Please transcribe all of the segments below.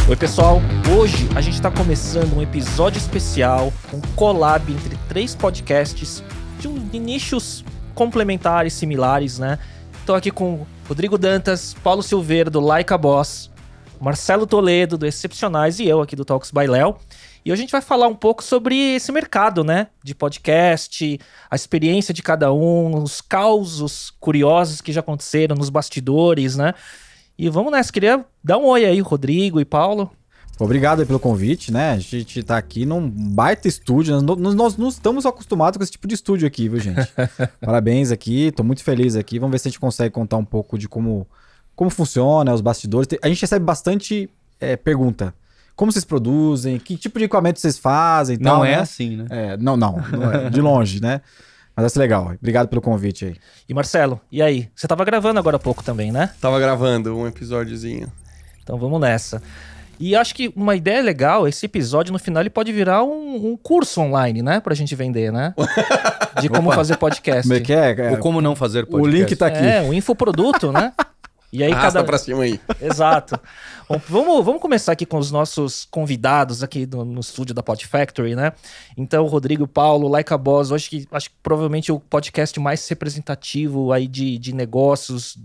Oi pessoal, hoje a gente está começando um episódio especial, um collab entre 3 podcasts de nichos complementares, similares, né? Estou aqui com Rodrigo Dantas, Paulo Silveira do Like a Boss, Marcelo Toledo do Excepcionais e eu aqui do Talks by Léo. E hoje a gente vai falar um pouco sobre esse mercado, né? De podcast, a experiência de cada um, os causos curiosos que já aconteceram nos bastidores, né? E vamos nessa, queria dar um oi aí, Rodrigo e Paulo. Obrigado aí pelo convite, né? A gente tá aqui num baita estúdio, nós não estamos acostumados com esse tipo de estúdio aqui, viu, gente? Parabéns aqui, tô muito feliz aqui, vamos ver se a gente consegue contar um pouco de como funciona os bastidores. A gente recebe bastante pergunta. Como vocês produzem, que tipo de equipamento vocês fazem e tal, Não é né? assim, né? Não é, de longe, né? Mas vai ser legal, obrigado pelo convite aí. E Marcelo, e aí? Você tava gravando agora há pouco também, né? Tava gravando um episódiozinho. Então vamos nessa. E acho que uma ideia legal, esse episódio no final ele pode virar um curso online, né? Pra gente vender, né? De como fazer podcast. Como é que é? Ou como não fazer podcast. O link tá aqui. Um infoproduto, né? E aí Arrasta pra cima aí. Exato. Bom, vamos começar aqui com os nossos convidados aqui no estúdio da Pod Factory, né? Então, Rodrigo e Paulo, Like a Boss, acho que provavelmente o podcast mais representativo aí de negócios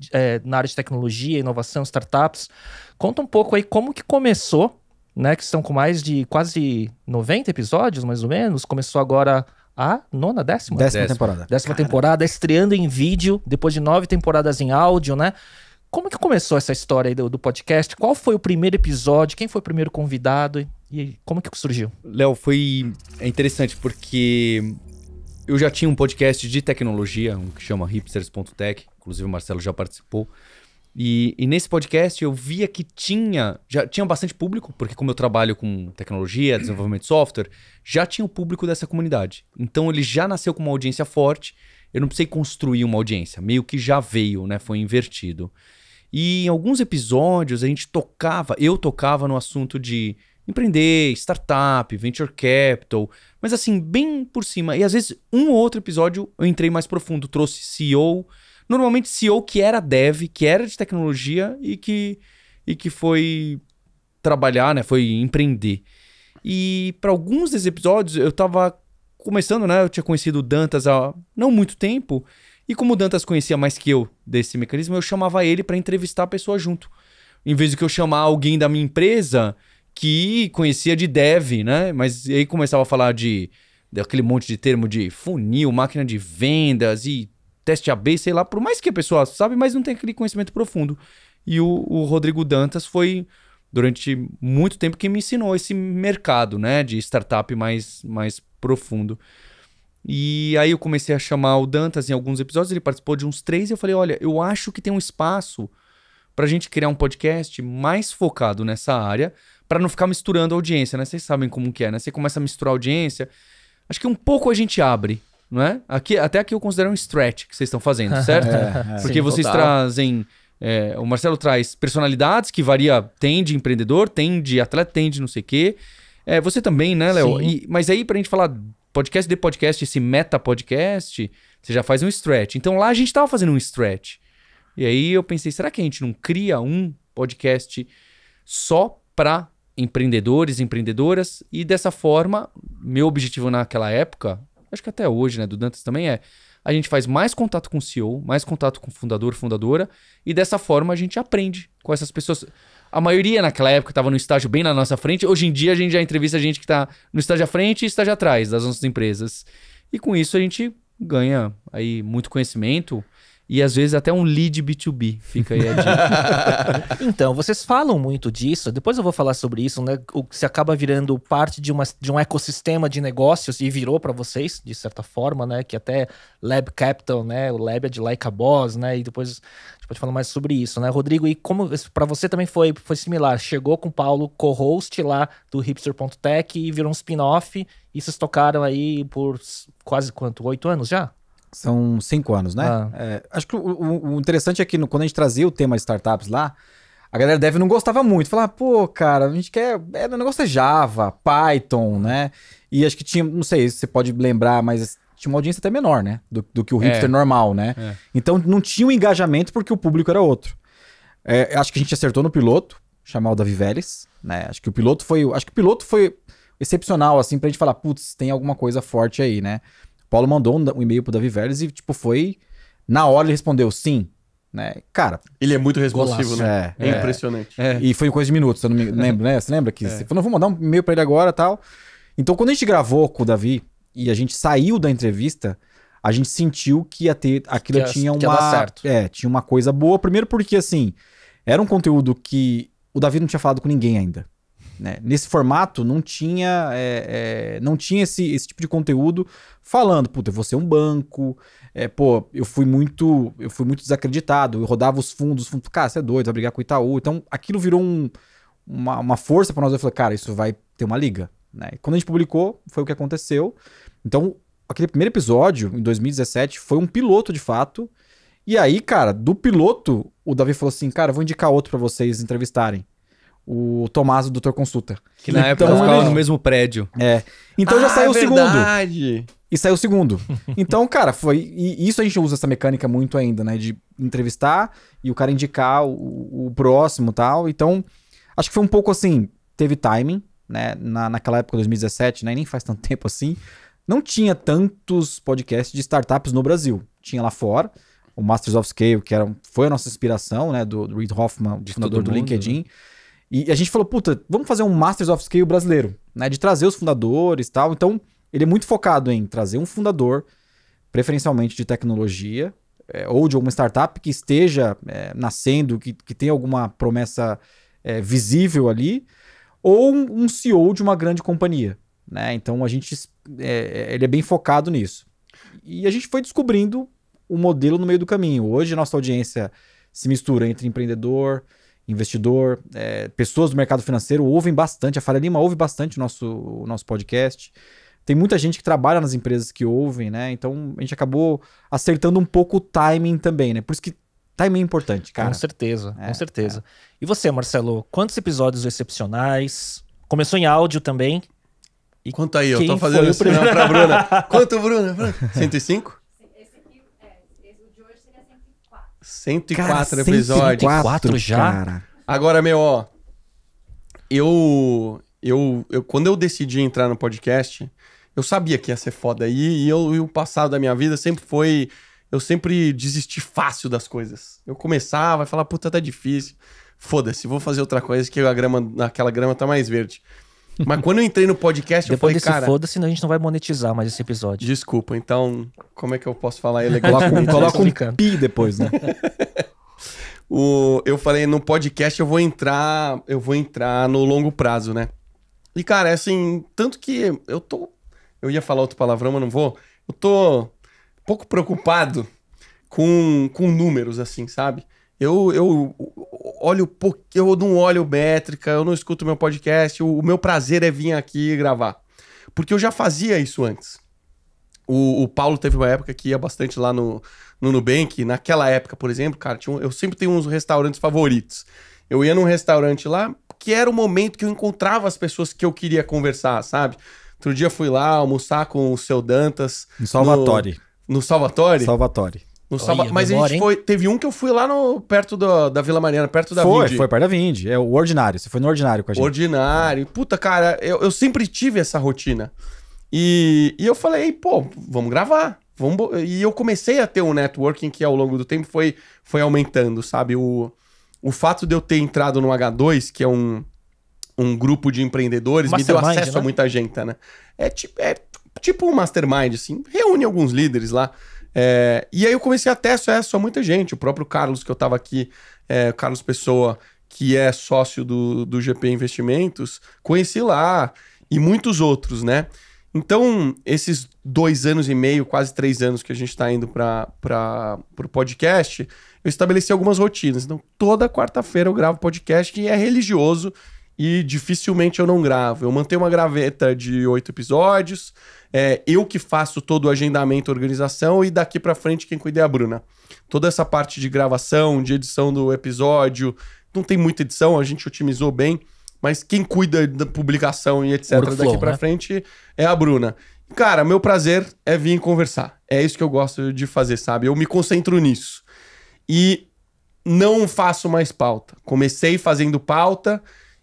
na área de tecnologia, inovação, startups. Conta um pouco aí como que começou, né? Que estão com mais de quase 90 episódios, mais ou menos. Começou agora a décima temporada. Décima temporada, estreando em vídeo, depois de 9 temporadas em áudio, né? Como que começou essa história aí do podcast? Qual foi o primeiro episódio? Quem foi o primeiro convidado? E como que surgiu? Léo, é interessante porque eu já tinha um podcast de tecnologia, um que chama hipsters.tech, inclusive o Marcelo já participou. E nesse podcast eu via que já tinha bastante público, porque como eu trabalho com tecnologia, desenvolvimento de software, já tinha o público dessa comunidade. Então ele já nasceu com uma audiência forte, eu não precisei construir uma audiência, meio que já veio, né? Foi invertido. E em alguns episódios eu tocava no assunto de empreender, startup, venture capital, mas assim, bem por cima. E às vezes um ou outro episódio eu entrei mais profundo, trouxe CEO, normalmente CEO que era dev, que era de tecnologia e que foi trabalhar, né? Foi empreender. E para alguns desses episódios eu tava começando, né? Eu tinha conhecido o Dantas há não muito tempo. E como o Dantas conhecia mais que eu desse mecanismo, eu chamava ele para entrevistar a pessoa junto. Em vez de que eu chamar alguém da minha empresa que conhecia de dev, né? Mas aí começava a falar daquele monte de termo de funil, máquina de vendas e teste AB, sei lá. Por mais que a pessoa sabe, mas não tem aquele conhecimento profundo. E o Rodrigo Dantas foi, durante muito tempo, quem me ensinou esse mercado, né? De startup mais profundo. E aí eu comecei a chamar o Dantas em alguns episódios, ele participou de uns 3 e eu falei, olha, eu acho que tem um espaço pra gente criar um podcast mais focado nessa área, pra não ficar misturando a audiência, né? Vocês sabem como que é, né? Você começa a misturar a audiência, acho que um pouco a gente abre, não é? Até aqui eu considero um stretch que vocês estão fazendo, certo? Porque sim, vocês total. Trazem... o Marcelo traz personalidades que tem de empreendedor, tem de atleta, tem de não sei o quê. Você também, né, Léo? Mas aí pra gente falar podcast de podcast, esse meta podcast, você já faz um stretch. Então lá a gente tava fazendo um stretch. E aí eu pensei, será que a gente não cria um podcast só para empreendedores, empreendedoras? E dessa forma, meu objetivo naquela época, acho que até hoje, né, do Dantas também a gente faz mais contato com o CEO, mais contato com o fundador, fundadora, e dessa forma a gente aprende com essas pessoas. A maioria naquela época estava no estágio bem na nossa frente. Hoje em dia a gente já entrevista gente que está no estágio à frente e estágio atrás das nossas empresas. E com isso a gente ganha aí muito conhecimento e às vezes até um lead B2B. Fica aí a dica. Então, vocês falam muito disso, depois eu vou falar sobre isso, né? O que se acaba virando parte de um ecossistema de negócios e virou para vocês, de certa forma, né? Que até Lab Capital, né? O Lab é de Like a Boss, né? E depois a gente pode falar mais sobre isso, né? Rodrigo, e como para você também foi similar? Chegou com o Paulo, co-host lá do hipster.tech e virou um spin-off e vocês tocaram aí por quase 8 anos já? São 5 anos, né? Acho que o interessante é que quando a gente trazia o tema de startups lá, a galera dev não gostava muito. Falava, pô, cara, a gente quer... o negócio é Java, Python, né? E acho que tinha, não sei se você pode lembrar, mas tinha uma audiência até menor, né? Do que o hipster normal, né? Então não tinha um engajamento porque o público era outro. Acho que a gente acertou no piloto. chamar o Davi Vélez, né? Acho que o piloto foi excepcional, assim, pra gente falar, putz, tem alguma coisa forte aí, né? O Paulo mandou um e-mail pro Davi Vélez e, tipo, foi... Na hora ele respondeu sim, né? Cara... Ele é muito responsivo, Golaço. né? É impressionante. E foi em coisa de minutos, eu não me lembro, né? Você lembra que você falou, vou mandar um e-mail pra ele agora e tal. Então, quando a gente gravou com o Davi e a gente saiu da entrevista, a gente sentiu que ia ter... Aquilo tinha que ia dar certo. tinha uma coisa boa. Primeiro porque, assim, era um conteúdo que o Davi não tinha falado com ninguém ainda. Né? Nesse formato, não tinha esse tipo de conteúdo falando, puta, eu vou ser um banco, eu fui muito desacreditado, eu rodava os fundos, cara, você é doido, vai brigar com o Itaú. Então, aquilo virou uma força pra nós. Eu falei, cara, isso vai ter uma liga. Né? E quando a gente publicou, foi o que aconteceu. Então, aquele primeiro episódio, em 2017, foi um piloto de fato. E aí, cara, do piloto, o Davi falou assim, cara, eu vou indicar outro pra vocês entrevistarem. O Tomás, do Dr. Consulta. Que na época Então, ficava no mesmo prédio. Então já saiu o segundo. Verdade. E saiu o segundo. Então, cara, e isso a gente usa essa mecânica muito ainda, né? De entrevistar e o cara indicar o próximo e tal. Então, acho que foi um pouco assim, teve timing, né? Naquela época, 2017, né? Nem faz tanto tempo assim. Não tinha tantos podcasts de startups no Brasil. Tinha lá fora. O Masters of Scale, que foi a nossa inspiração, né? Do Reid Hoffman, fundador do LinkedIn. Né? E a gente falou, puta, vamos fazer um Masters of Scale brasileiro, né? De trazer os fundadores e tal. Então, ele é muito focado em trazer um fundador, preferencialmente de tecnologia, ou de alguma startup que esteja nascendo, que tem alguma promessa visível ali, ou um CEO de uma grande companhia, né? Então, ele é bem focado nisso. E a gente foi descobrindo o modelo no meio do caminho. Hoje, a nossa audiência se mistura entre empreendedor, investidor, pessoas do mercado financeiro ouvem bastante, a Faria Lima ouve bastante o nosso podcast. Tem muita gente que trabalha nas empresas que ouvem, né? Então a gente acabou acertando um pouco o timing também, né? Por isso que timing é importante, cara. Com certeza, com certeza. E você, Marcelo, quantos episódios excepcionais? Começou em áudio também. E quanto aí? Eu quem tô fazendo isso pra Bruna. Quanto, Bruna? 105? 104 episódios. 104 já? Cara. Agora, eu quando eu decidi entrar no podcast, eu sabia que ia ser foda. E o passado da minha vida sempre foi... Eu sempre desisti fácil das coisas. Eu começava a falar, puta, tá difícil. Foda-se, vou fazer outra coisa que aquela grama tá mais verde. Mas quando eu entrei no podcast, eu falei, cara... foda-se, senão a gente não vai monetizar mais esse episódio. Desculpa, então, como é que eu posso falar elegantemente? Coloca um pi depois, né? Eu falei, no podcast eu vou entrar no longo prazo, né? E, cara, é assim, tanto que eu ia falar outro palavrão, mas não vou. Eu tô um pouco preocupado com números, assim, sabe? Eu olho pouco, eu não olho métrica, eu não escuto meu podcast, o meu prazer é vir aqui gravar. Porque eu já fazia isso antes. O Paulo teve uma época que ia bastante lá no Nubank. Naquela época, por exemplo, cara, eu sempre tenho uns restaurantes favoritos. Eu ia num restaurante lá, que era o momento que eu encontrava as pessoas que eu queria conversar, sabe? Outro dia fui lá almoçar com o seu Dantas. No Salvatore. No Salvatore? Salvatore. Mas memória, a gente foi... Teve um que eu fui lá perto da Vila Mariana, perto da Vindi. Foi perto da Vindi. É o Ordinário. Você foi no Ordinário com a gente. Ordinário. Puta, cara, eu sempre tive essa rotina. E eu falei, pô, vamos gravar. E eu comecei a ter um networking que ao longo do tempo foi aumentando, sabe? O fato de eu ter entrado no H2, que é um grupo de empreendedores, me deu acesso, né, a muita gente, né? É tipo um mastermind, assim. Reúne alguns líderes lá. E aí eu comecei a ter acesso a muita gente. O próprio Carlos, que eu tava aqui, Carlos Pessoa, que é sócio do GP Investimentos, conheci lá. E muitos outros, né? Então, esses 2 anos e meio, quase 3 anos que a gente tá indo pro podcast, eu estabeleci algumas rotinas. Então, toda quarta-feira eu gravo podcast que é religioso e dificilmente eu não gravo. Eu mantenho uma graveta de 8 episódios, eu que faço todo o agendamento, organização, e daqui pra frente quem cuida é a Bruna. Toda essa parte de gravação, de edição do episódio, não tem muita edição, a gente otimizou bem, mas quem cuida da publicação e etc. Workflow, daqui pra frente é a Bruna. Cara, meu prazer é vir conversar. É isso que eu gosto de fazer, sabe? Eu me concentro nisso. E não faço mais pauta. Comecei fazendo pauta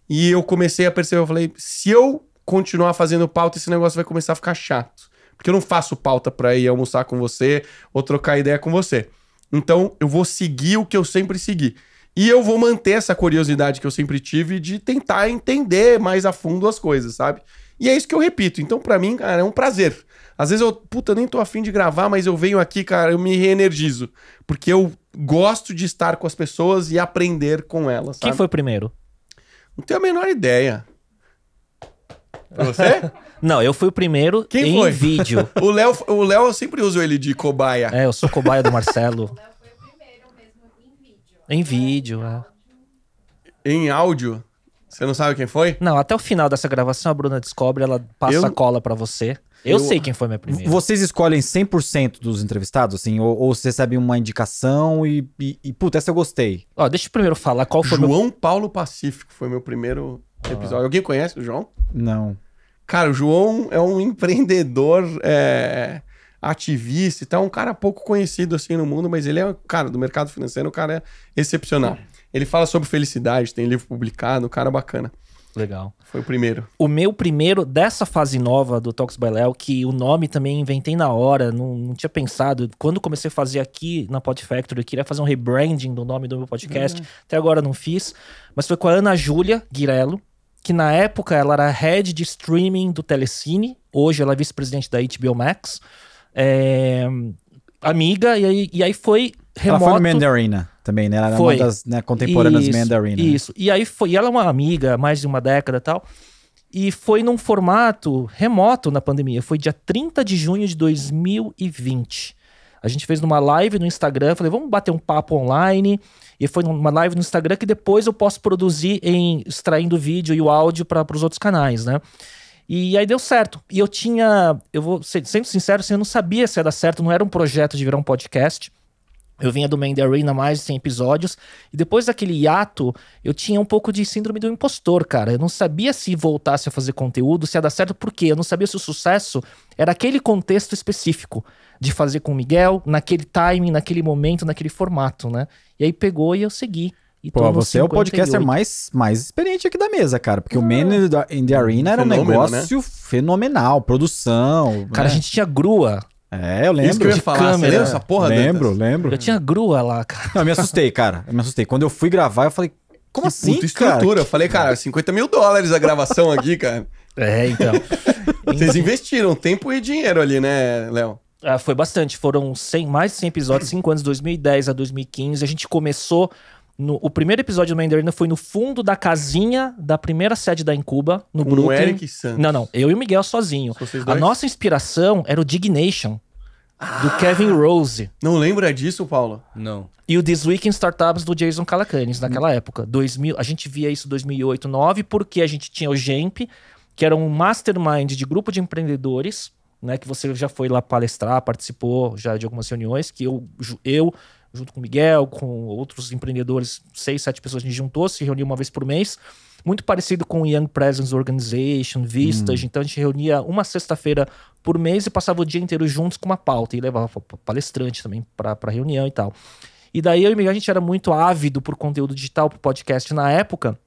e eu comecei a perceber, eu falei, se eu continuar fazendo pauta, esse negócio vai começar a ficar chato. Porque eu não faço pauta pra ir almoçar com você ou trocar ideia com você. Então, eu vou seguir o que eu sempre segui. E eu vou manter essa curiosidade que eu sempre tive de tentar entender mais a fundo as coisas, sabe? E é isso que eu repito. Então, pra mim, cara, é um prazer. Às vezes eu nem tô afim de gravar, mas eu venho aqui, cara, eu me reenergizo. Porque eu gosto de estar com as pessoas e aprender com elas, sabe? Quem foi o primeiro? Não tenho a menor ideia. Foi você? Não, eu fui o primeiro Quem em foi? vídeo. O Léo, eu sempre uso ele de cobaia. É, eu sou cobaia do Marcelo. O Léo foi o primeiro mesmo em vídeo. Em vídeo, é. Em áudio. Você não sabe quem foi? Não, até o final dessa gravação a Bruna descobre, ela passa a cola pra você. Eu sei quem foi minha primeira. Vocês escolhem 100% dos entrevistados, assim? Ou vocês recebem uma indicação e puta, essa eu gostei. Ó, deixa eu primeiro falar qual foi João Paulo Pacífico foi meu primeiro episódio. Alguém conhece o João? Não. Cara, o João é um empreendedor, ativista e tal, um cara pouco conhecido assim no mundo, mas ele é, cara, do mercado financeiro, um cara excepcional. Ele fala sobre felicidade, tem livro publicado, um cara bacana. Legal. Foi o primeiro. O meu primeiro dessa fase nova do Talks by Léo, que o nome também inventei na hora, não tinha pensado. Quando comecei a fazer aqui na Pod Factory, eu queria fazer um rebranding do nome do meu podcast. Até agora não fiz. Mas foi com a Ana Júlia Guirello, que na época ela era head de streaming do Telecine. Hoje ela é vice-presidente da HBO Max. Amiga, e aí foi remoto. Ela foi no Mandarina também, né? Ela era Foi. uma das contemporâneas Isso, Mandarina. Isso. E aí foi. E ela é uma amiga há mais de uma década e tal. E foi num formato remoto na pandemia. Foi dia 30 de junho de 2020. A gente fez numa live no Instagram. Falei, vamos bater um papo online. E foi numa live no Instagram que depois eu posso produzir extraindo o vídeo e o áudio para os outros canais, né? E aí deu certo. E eu vou ser sendo sincero, assim, eu não sabia se ia dar certo. Não era um projeto de virar um podcast. Eu vinha do Mandarina, mais de 100 episódios, e depois daquele hiato, eu tinha um pouco de síndrome do impostor, cara. Eu não sabia se voltasse a fazer conteúdo, se ia dar certo, por quê? Eu não sabia se o sucesso era aquele contexto específico de fazer com o Miguel, naquele timing, naquele momento, naquele formato, né? E aí pegou e eu segui. E Pô, você é o podcaster mais experiente aqui da mesa, cara. Porque o Man in the Arena era um negócio fenomenal. Produção. Cara, né? a gente tinha grua. Eu lembro. Isso que eu ia falar, câmera. você lembra essa porra, Lembro. Eu tinha grua lá, cara. Não, eu me assustei, cara. Eu me assustei. Quando eu fui gravar, eu falei, como assim, puta cara? estrutura. Eu falei, cara, $50 mil a gravação aqui, cara. Então. Vocês investiram tempo e dinheiro ali, né, Léo? Foi bastante. Foram mais de 100 episódios, 5 anos, 2010 a 2015. A gente começou... O primeiro episódio do Mandarina foi no fundo da casinha da primeira sede da Incuba, no Com Brooklyn. o Eric Santos. Não. Eu e o Miguel sozinho. Vocês A dois? nossa inspiração era o Dignation, do Kevin Rose. Não lembra disso, Paulo? Não. E o This Week in Startups do Jason Calacanis, naquela época. 2000, a gente via isso em 2008, 2009, porque a gente tinha o GEMP, que era um mastermind de grupo de empreendedores, né, que você já foi lá palestrar, participou já de algumas reuniões, que eu junto com o Miguel, com outros empreendedores, 6, 7 pessoas, a gente juntou, se reunia uma vez por mês. Muito parecido com o Young Presence Organization, Vistage. Então a gente reunia uma sexta-feira por mês e passava o dia inteiro juntos com uma pauta. E levava palestrante também pra reunião e tal. E daí eu e o Miguel, a gente era muito ávido por conteúdo digital, pro podcast na época.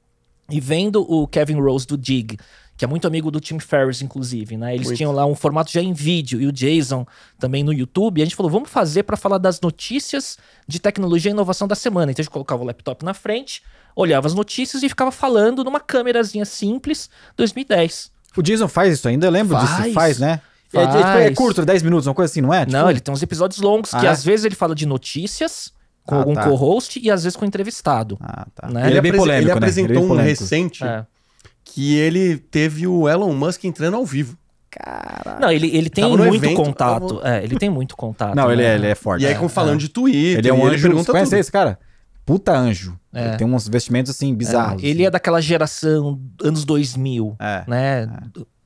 E vendo o Kevin Rose do Dig, que é muito amigo do Tim Ferriss, inclusive, né? Eles tinham lá um formato já em vídeo, e o Jason também no YouTube. E a gente falou, vamos fazer para falar das notícias de tecnologia e inovação da semana. Então a gente colocava o laptop na frente, olhava as notícias e ficava falando numa câmerazinha simples, 2010. O Jason faz isso ainda? Eu lembro disso. Faz, né? Faz. É curto, 10 minutos, uma coisa assim, não é? Não, ele tem uns episódios longos, que é? às vezes ele fala de notícias com algum co-host e às vezes com entrevistado. Tá. Né? Ele é bem polêmico, Ele né? apresentou Ele é bem um polêmico. recente que ele teve o Elon Musk entrando ao vivo. Caralho. Não, ele tem Tava no muito evento, contato. Ele tem muito contato. Não, né? ele é forte. E aí, falando de Twitter, Ele é um e ele anjo. pergunta Você conhece tudo. esse cara? Puta anjo. Ele tem uns vestimentos assim bizarros. Ele é daquela geração anos 2000, É, né?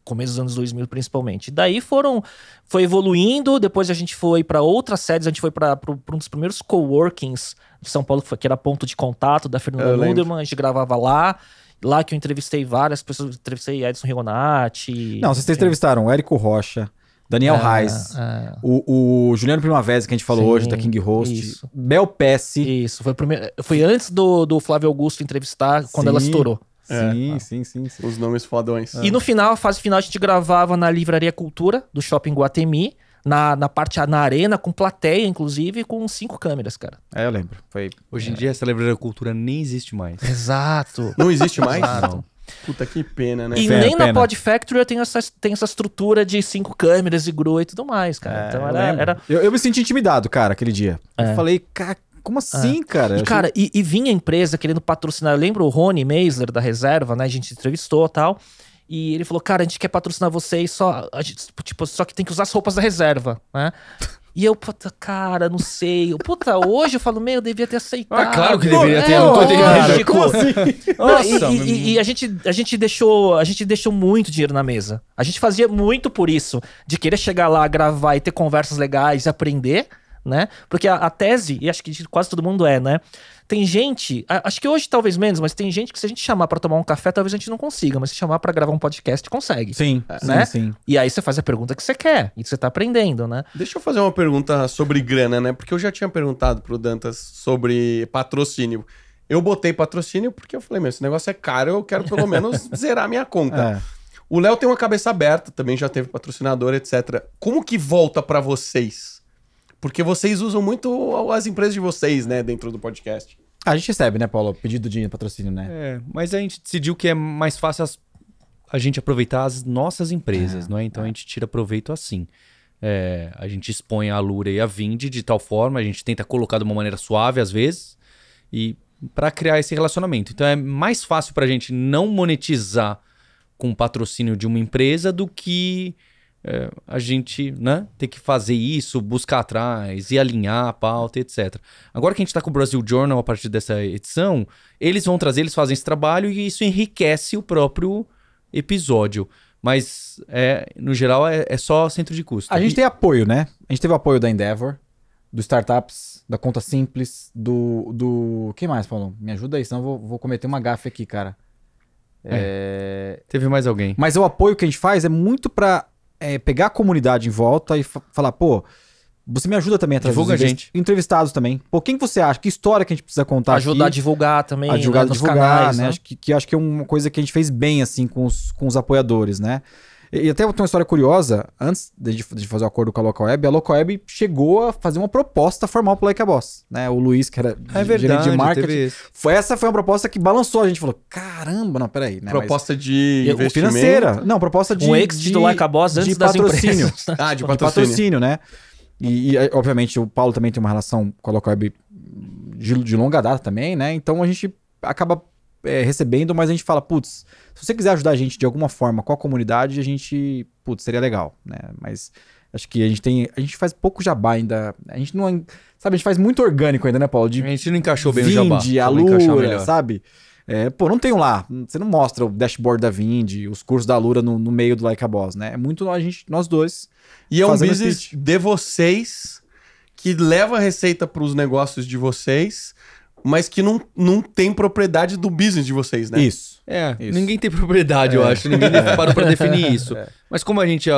Começo dos anos 2000 principalmente. Daí foi evoluindo, depois a gente foi para outras sedes, a gente foi para um dos primeiros coworkings de São Paulo, que era ponto de contato da Fernanda Munderman, a gente gravava lá que eu entrevistei várias pessoas, entrevistei Edson Rionati. Não, vocês entrevistaram o Érico Rocha, Daniel Reis. O Juliano Primavera, que a gente falou Sim, hoje, da King Host. isso. Bel Pesce. Isso, foi antes do Flávio Augusto entrevistar, quando ela Sim. estourou. Sim. Os nomes fodões. E no final, a fase final, a gente gravava na Livraria Cultura, do Shopping Guatemi, na parte, na arena, com plateia, inclusive, com 5 câmeras, cara. Eu lembro. Foi... Hoje em dia, essa livraria cultura nem existe mais. Exato. Não existe mais? Exato. Puta que pena, né? E Pena, nem na pena. Pod Factory eu tenho essa estrutura de 5 câmeras e grua e tudo mais, cara. Então eu era... lembro. Eu me senti intimidado, cara, aquele dia. Eu falei, cara, como assim, cara? E, cara, e vinha a empresa querendo patrocinar. Eu lembro o Rony Meisler da Reserva, né? A gente entrevistou e tal. E ele falou, cara, a gente quer patrocinar vocês, só que tem que usar as roupas da Reserva, né? E eu, puta, cara, não sei. Puta, hoje eu falo, eu devia ter aceitado. Ah, claro que deveria ter, eu não tô lógico. Como assim? Não, e a gente deixou muito dinheiro na mesa. A gente fazia muito por isso, de querer chegar lá, gravar e ter conversas legais e aprender, né? Porque a tese, e acho que quase todo mundo né? Tem gente, acho que hoje talvez menos, mas tem gente que se a gente chamar pra tomar um café, talvez a gente não consiga, mas se chamar pra gravar um podcast, consegue. Sim, né? sim. E aí você faz a pergunta que você quer, e você tá aprendendo, né? Deixa eu fazer uma pergunta sobre grana, né? Porque eu já tinha perguntado pro Dantas sobre patrocínio. Eu botei patrocínio porque eu falei, esse negócio é caro, eu quero pelo menos zerar minha conta. O Léo tem uma cabeça aberta, também já teve patrocinador, etc. Como que volta pra vocês? Porque vocês usam muito as empresas de vocês, né, dentro do podcast. A gente recebe, né, Paulo? Pedido de patrocínio, né? Mas a gente decidiu que é mais fácil a gente aproveitar as nossas empresas, não é? Então a gente tira proveito assim. A gente expõe a Alura e a Vindi de tal forma, a gente tenta colocar de uma maneira suave às vezes, e para criar esse relacionamento. Então é mais fácil pra gente não monetizar com o patrocínio de uma empresa do que a gente, né, ter que fazer isso, buscar atrás e alinhar a pauta, etc. Agora que a gente está com o Brasil Journal a partir dessa edição, eles fazem esse trabalho e isso enriquece o próprio episódio. Mas, no geral, é só centro de custo. A gente tem apoio, né? A gente teve o apoio da Endeavor, do Startups, da Conta Simples, do... Quem mais, Paulo? Me ajuda aí, senão eu vou cometer uma gafe aqui, cara. Teve mais alguém. Mas o apoio que a gente faz é muito pra pegar a comunidade em volta e falar, pô, você me ajuda também a trazer Divulga a gente. entrevistados também. Pô, quem que você acha? Que história que a gente precisa contar Ajudar a aqui? divulgar também, Ajudar a nos divulgar, canais, né? né? Acho que é uma coisa que a gente fez bem, assim, com os apoiadores, né? E até tem uma história curiosa, antes de fazer o acordo com a Local Web, a Local Web chegou a fazer uma proposta formal pro Like a Boss, né? O Luiz, que era gerente de marketing, teve isso. essa foi uma proposta que balançou, a gente falou, caramba, não, peraí, né? Proposta de Mas, investimento. financeira, não, proposta de... Um exit do Like a Boss antes de das patrocínio. empresas. Ah, de De patrocínio. patrocínio, né? E, obviamente, o Paulo também tem uma relação com a Local Web de longa data também, né? Então, a gente acaba recebendo, mas a gente fala, putz, se você quiser ajudar a gente de alguma forma com a comunidade, a gente, putz, seria legal, né? Mas acho que a gente faz pouco jabá ainda, a gente não, sabe, a gente faz muito orgânico ainda, né, Paulo? De A gente não encaixou bem o jabá. Vindi, Vamos encaixar Alura, melhor. sabe? Pô, não tenho lá, você não mostra o dashboard da Vindi, os cursos da Alura no meio do Like a Boss, né? É muito nós dois. E é um fazendo business pitch. de vocês que leva a receita para os negócios de vocês, mas que não tem propriedade do business de vocês, né? Isso. Isso. Ninguém tem propriedade, eu acho. Ninguém parou pra definir isso. Mas como a gente,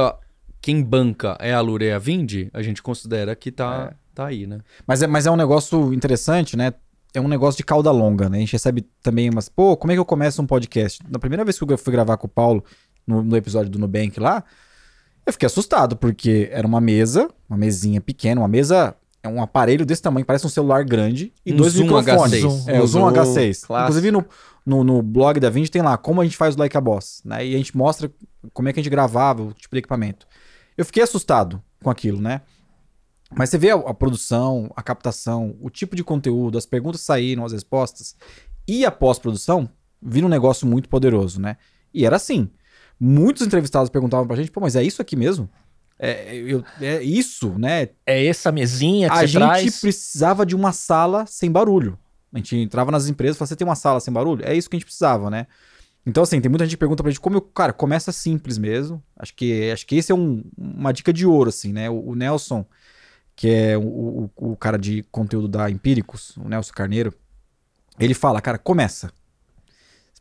quem banca é a Alura e a Vindi, a gente considera que tá aí, né? Mas é um negócio interessante, né? É um negócio de cauda longa, né? A gente recebe também umas... Pô, como é que eu começo um podcast? Na primeira vez que eu fui gravar com o Paulo, no episódio do Nubank lá, eu fiquei assustado, porque era uma mesinha pequena, uma mesa... É um aparelho desse tamanho, parece um celular grande e Um dois Zoom microfones. H6. O Zoom H6. Clássico. Inclusive no blog da Vindi tem lá como a gente faz o Like a Boss, né? E a gente mostra como é que a gente gravava, o tipo de equipamento. Eu fiquei assustado com aquilo, né? Mas você vê a produção, a captação, o tipo de conteúdo, as perguntas saíram, as respostas e a pós-produção, vira um negócio muito poderoso, né? E era assim. Muitos entrevistados perguntavam pra gente, pô, mas é isso aqui mesmo? É isso, né? É essa mesinha que A você gente traz. precisava de uma sala sem barulho. A gente entrava nas empresas e falava, você tem uma sala sem barulho? É isso que a gente precisava, né? Então, assim, tem muita gente que pergunta pra gente cara, começa simples mesmo. Acho que esse é uma dica de ouro, assim, né? O Nelson, que é o cara de conteúdo da Empíricos, o Nelson Carneiro, ele fala, cara, começa.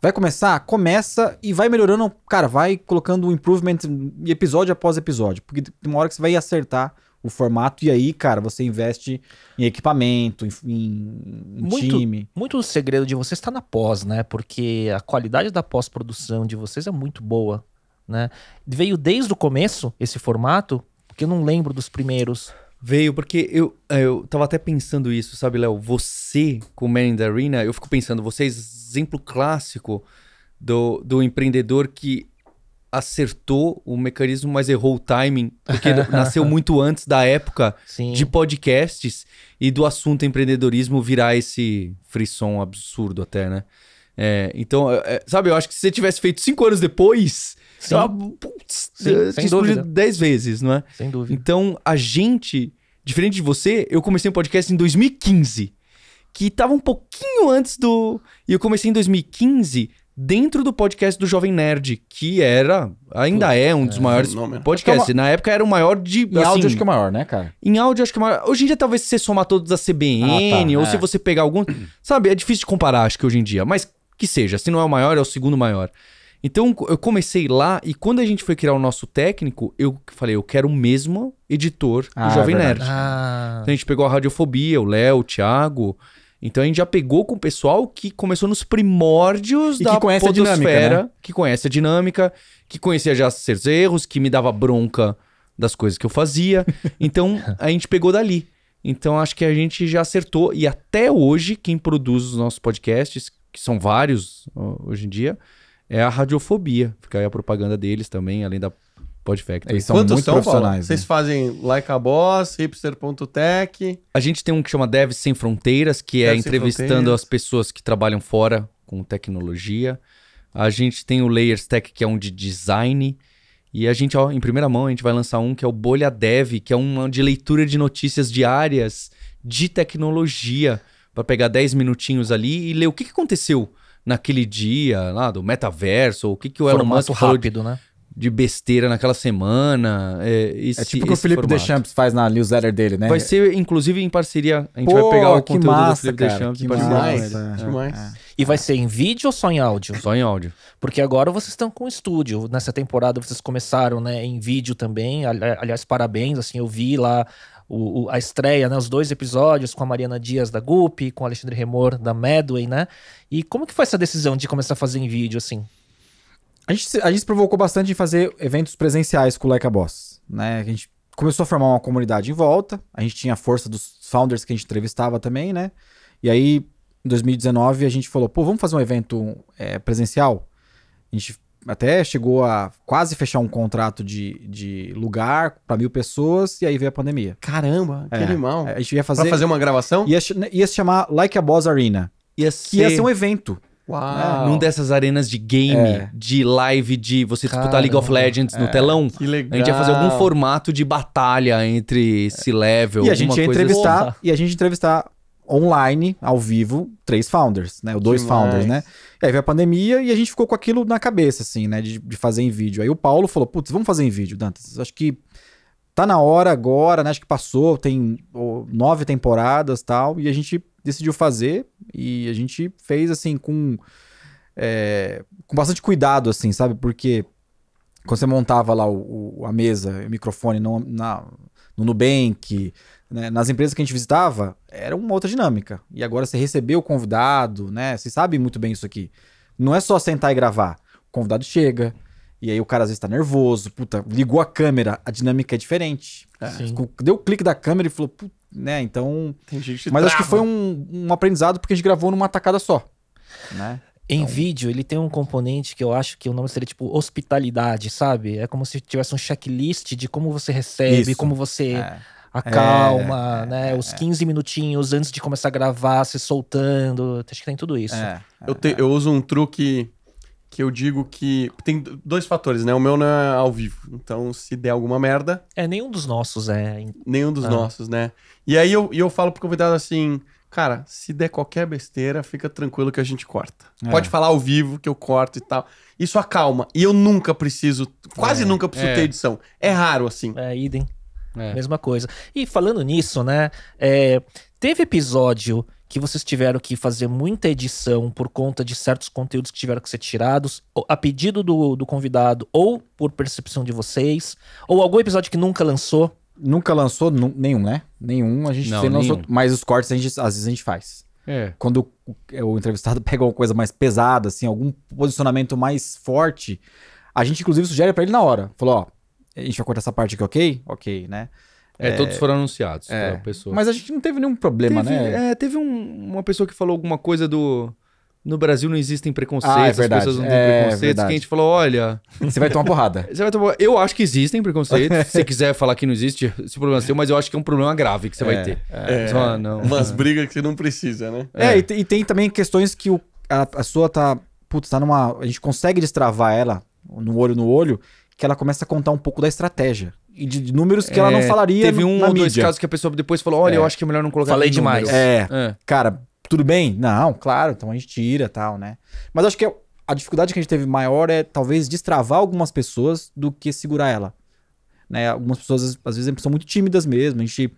Vai começar? Começa e vai melhorando. Cara, vai colocando um improvement episódio após episódio. Porque tem uma hora que você vai acertar o formato e aí, cara, você investe em equipamento, em time. Muito do segredo de vocês está na pós, né? Porque a qualidade da pós-produção de vocês é muito boa, né? Veio desde o começo esse formato, porque eu não lembro dos primeiros. Veio, porque eu tava até pensando isso, sabe, Léo? Você, com o Man in the Arena, eu fico pensando, você é exemplo clássico do empreendedor que acertou o mecanismo, mas errou o timing, porque nasceu muito antes da época Sim. de podcasts e do assunto empreendedorismo virar esse frisson absurdo até, né? Então, sabe, eu acho que se você tivesse feito 5 anos depois, Sim. Putz, Sim, tinha sem explodido dúvida. 10 vezes, não é? Sem dúvida. Então, a gente, diferente de você, eu comecei um podcast em 2015, que tava um pouquinho antes do... E eu comecei em 2015 dentro do podcast do Jovem Nerd, que ainda é um dos maiores fenômeno. podcasts. Na época era o maior de... Em áudio acho que é o maior, né, cara? Em áudio acho que é o maior. Hoje em dia, talvez se você somar todos da CBN, ou se você pegar algum... Sabe, é difícil de comparar, acho que hoje em dia. Mas que seja, se não é o maior, é o segundo maior. Então, eu comecei lá e quando a gente foi criar o nosso técnico, eu falei, eu quero o mesmo editor do Jovem Nerd. Ah, Então a gente pegou a Radiofobia, o Léo, o Thiago. Então a gente já pegou com o pessoal que começou nos primórdios E da que conhece a dinâmica, podosfera, né? que conhece a dinâmica, que conhecia já seus erros, que me dava bronca das coisas que eu fazia. Então a gente pegou dali. Então acho que a gente já acertou. E até hoje, quem produz os nossos podcasts, que são vários hoje em dia, é a Radiofobia. Fica aí a propaganda deles também, além da Podfactory. Eles são Quantos muito são, profissionais. Paulo? Vocês Né? fazem Like a Boss, hipster.tech. A gente tem um que chama Devs Sem Fronteiras, que é Devs Sem entrevistando Fronteiras. as pessoas que trabalham fora com tecnologia. A gente tem o Layers Tech, que é um de design. E a gente, em primeira mão, a gente vai lançar um que é o Bolha Dev, que é uma de leitura de notícias diárias de tecnologia, para pegar 10 minutinhos ali e ler o que aconteceu naquele dia lá do metaverso, ou o que o Elon formato Musk falou rápido, né? de besteira naquela semana. É tipo o que o Felipe Deschamps faz na newsletter dele, né? Vai ser, inclusive, em parceria. A gente Pô, vai pegar o que conteúdo massa, do Felipe cara, Deschamps que em parceria com massa. ele. Demais. E vai ser em vídeo ou só em áudio? Só em áudio. Porque agora vocês estão com estúdio. Nessa temporada vocês começaram, né, em vídeo também. Aliás, parabéns. Assim, eu vi lá a estreia, né, os 2 episódios com a Mariana Dias da Gup, com o Alexandre Remor da Medway, né? E como que foi essa decisão de começar a fazer em vídeo, assim? A gente se provocou bastante em fazer eventos presenciais com o Like a Boss, né? A gente começou a formar uma comunidade em volta, a gente tinha a força dos founders que a gente entrevistava também, né? E aí, em 2019, a gente falou, pô, vamos fazer um evento presencial? A gente até chegou a quase fechar um contrato de lugar para 1.000 pessoas, e aí veio a pandemia. Caramba, que animal. A gente ia Pra fazer... fazer uma gravação? Ia se chamar Like a Boss Arena, Ia que ia ser um evento. Uau. num dessas arenas de game, de live, de você disputar League of Legends no telão. Que legal. A gente ia fazer algum formato de batalha entre C-Level, E a gente ia coisa entrevistar, assim. e a gente ia entrevistar online, ao vivo, 3 founders, né? Ou 2 Demais. founders, né? E aí veio a pandemia e a gente ficou com aquilo na cabeça, assim, né? De fazer em vídeo. Aí o Paulo falou, putz, vamos fazer em vídeo, Dantas. Acho que tá na hora agora, né? Acho que passou, tem 9 temporadas e tal. E a gente decidiu fazer e a gente fez, assim, com bastante cuidado, assim, sabe? Porque quando você montava lá a mesa, o microfone no Nubank, né? Nas empresas que a gente visitava, era uma outra dinâmica. E agora você recebeu o convidado, né? Você sabe muito bem isso aqui. Não é só sentar e gravar. O convidado chega, e aí o cara às vezes tá nervoso, puta, ligou a câmera, a dinâmica é diferente. Sim. Deu o clique da câmera e falou, puta, né? Então... Tem gente que Mas acho que trava. foi um aprendizado porque a gente gravou numa tacada só, né? Em vídeo, ele tem um componente que eu acho que o nome seria tipo hospitalidade, sabe? É como se tivesse um checklist de como você recebe, Isso. como você acalma, né? Os 15 minutinhos antes de começar a gravar, se soltando. Acho que tem tudo isso. Eu uso um truque que eu digo que... Tem 2 fatores, né? O meu não é ao vivo. Então, se der alguma merda, Nenhum dos nossos nenhum dos nossos, né? E aí eu falo pro convidado assim... Cara, se der qualquer besteira, fica tranquilo que a gente corta. Pode falar ao vivo que eu corto e tal. Isso acalma. E eu nunca preciso, quase nunca preciso ter edição. É raro, assim. idem. Mesma coisa. E falando nisso, né? Teve episódio que vocês tiveram que fazer muita edição por conta de certos conteúdos que tiveram que ser tirados, a pedido do convidado ou por percepção de vocês? Ou algum episódio que nunca lançou? Nunca lançou nenhum, né? Nenhum, a gente Não, sempre lançou, nenhum. mas os cortes às vezes a gente faz. Quando o entrevistado pega uma coisa mais pesada, assim, algum posicionamento mais forte, a gente inclusive sugere pra ele na hora. Falou, ó, a gente vai cortar essa parte aqui, ok? Ok, né? Todos foram anunciados pra pessoa. Mas a gente não teve nenhum problema, né? Teve uma pessoa que falou alguma coisa do... No Brasil não existem preconceitos, Ah, é verdade. as pessoas não têm É preconceitos, verdade. que a gente falou, olha... Você vai tomar porrada. Eu acho que existem preconceitos, se você quiser falar que não existe, esse problema é seu, mas eu acho que é um problema grave que você vai ter. Só, não. Umas brigas que você não precisa, né? E tem também questões que a pessoa tá... Putz, tá numa... A gente consegue destravar ela no olho, que ela começa a contar um pouco da estratégia. E de números que ela não falaria Teve um na ou dois mídia. casos que a pessoa depois falou, olha, eu acho que é melhor não colocar Falei nenhum número. demais. Cara, tudo bem? Não, claro, então a gente tira e tal, né? Mas acho que a dificuldade que a gente teve maior é talvez destravar algumas pessoas do que segurar ela. Né? Algumas pessoas, às vezes, são muito tímidas mesmo. A gente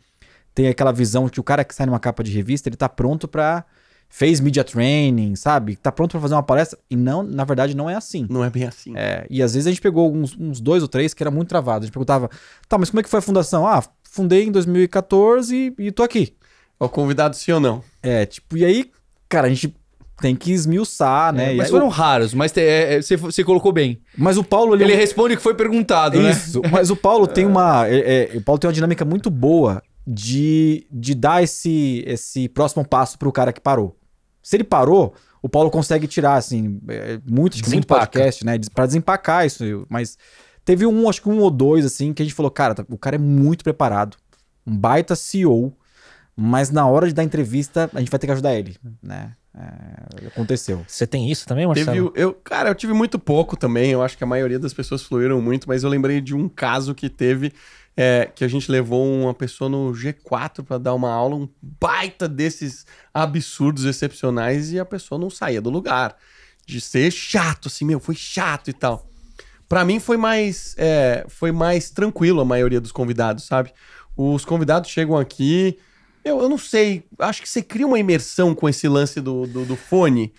tem aquela visão que o cara que sai numa capa de revista, ele tá pronto pra... Fez media training, sabe? Tá pronto pra fazer uma palestra. E não, na verdade, não é assim. Não é bem assim. E às vezes a gente pegou uns 2 ou 3 que era muito travado. A gente perguntava, tá, mas como é que foi a fundação? Ah, fundei em 2014 e tô aqui. O convidado sim ou não? E aí, cara, a gente tem que esmiuçar, né? Mas E foram raros, mas você colocou bem. mas o Paulo, Ele responde o que foi perguntado, né? Isso, mas o Paulo tem uma... o Paulo tem uma dinâmica muito boa de dar esse próximo passo pro cara que parou. Se ele parou, o Paulo consegue tirar, assim, muito podcast, né? Pra desempacar isso. Mas teve acho que um ou dois, assim, que a gente falou, cara, o cara é muito preparado. Um baita CEO. Mas na hora de dar entrevista, a gente vai ter que ajudar ele, né? Aconteceu. Você tem isso também, Marcelo? Eu tive muito pouco também. Eu acho que a maioria das pessoas fluíram muito, mas eu lembrei de um caso que teve... que a gente levou uma pessoa no G4 para dar uma aula, um baita desses absurdos excepcionais, e a pessoa não saía do lugar. De ser chato, assim, foi chato e tal. Pra mim foi mais tranquilo a maioria dos convidados, sabe? Os convidados chegam aqui... Eu não sei, acho que você cria uma imersão com esse lance do fone.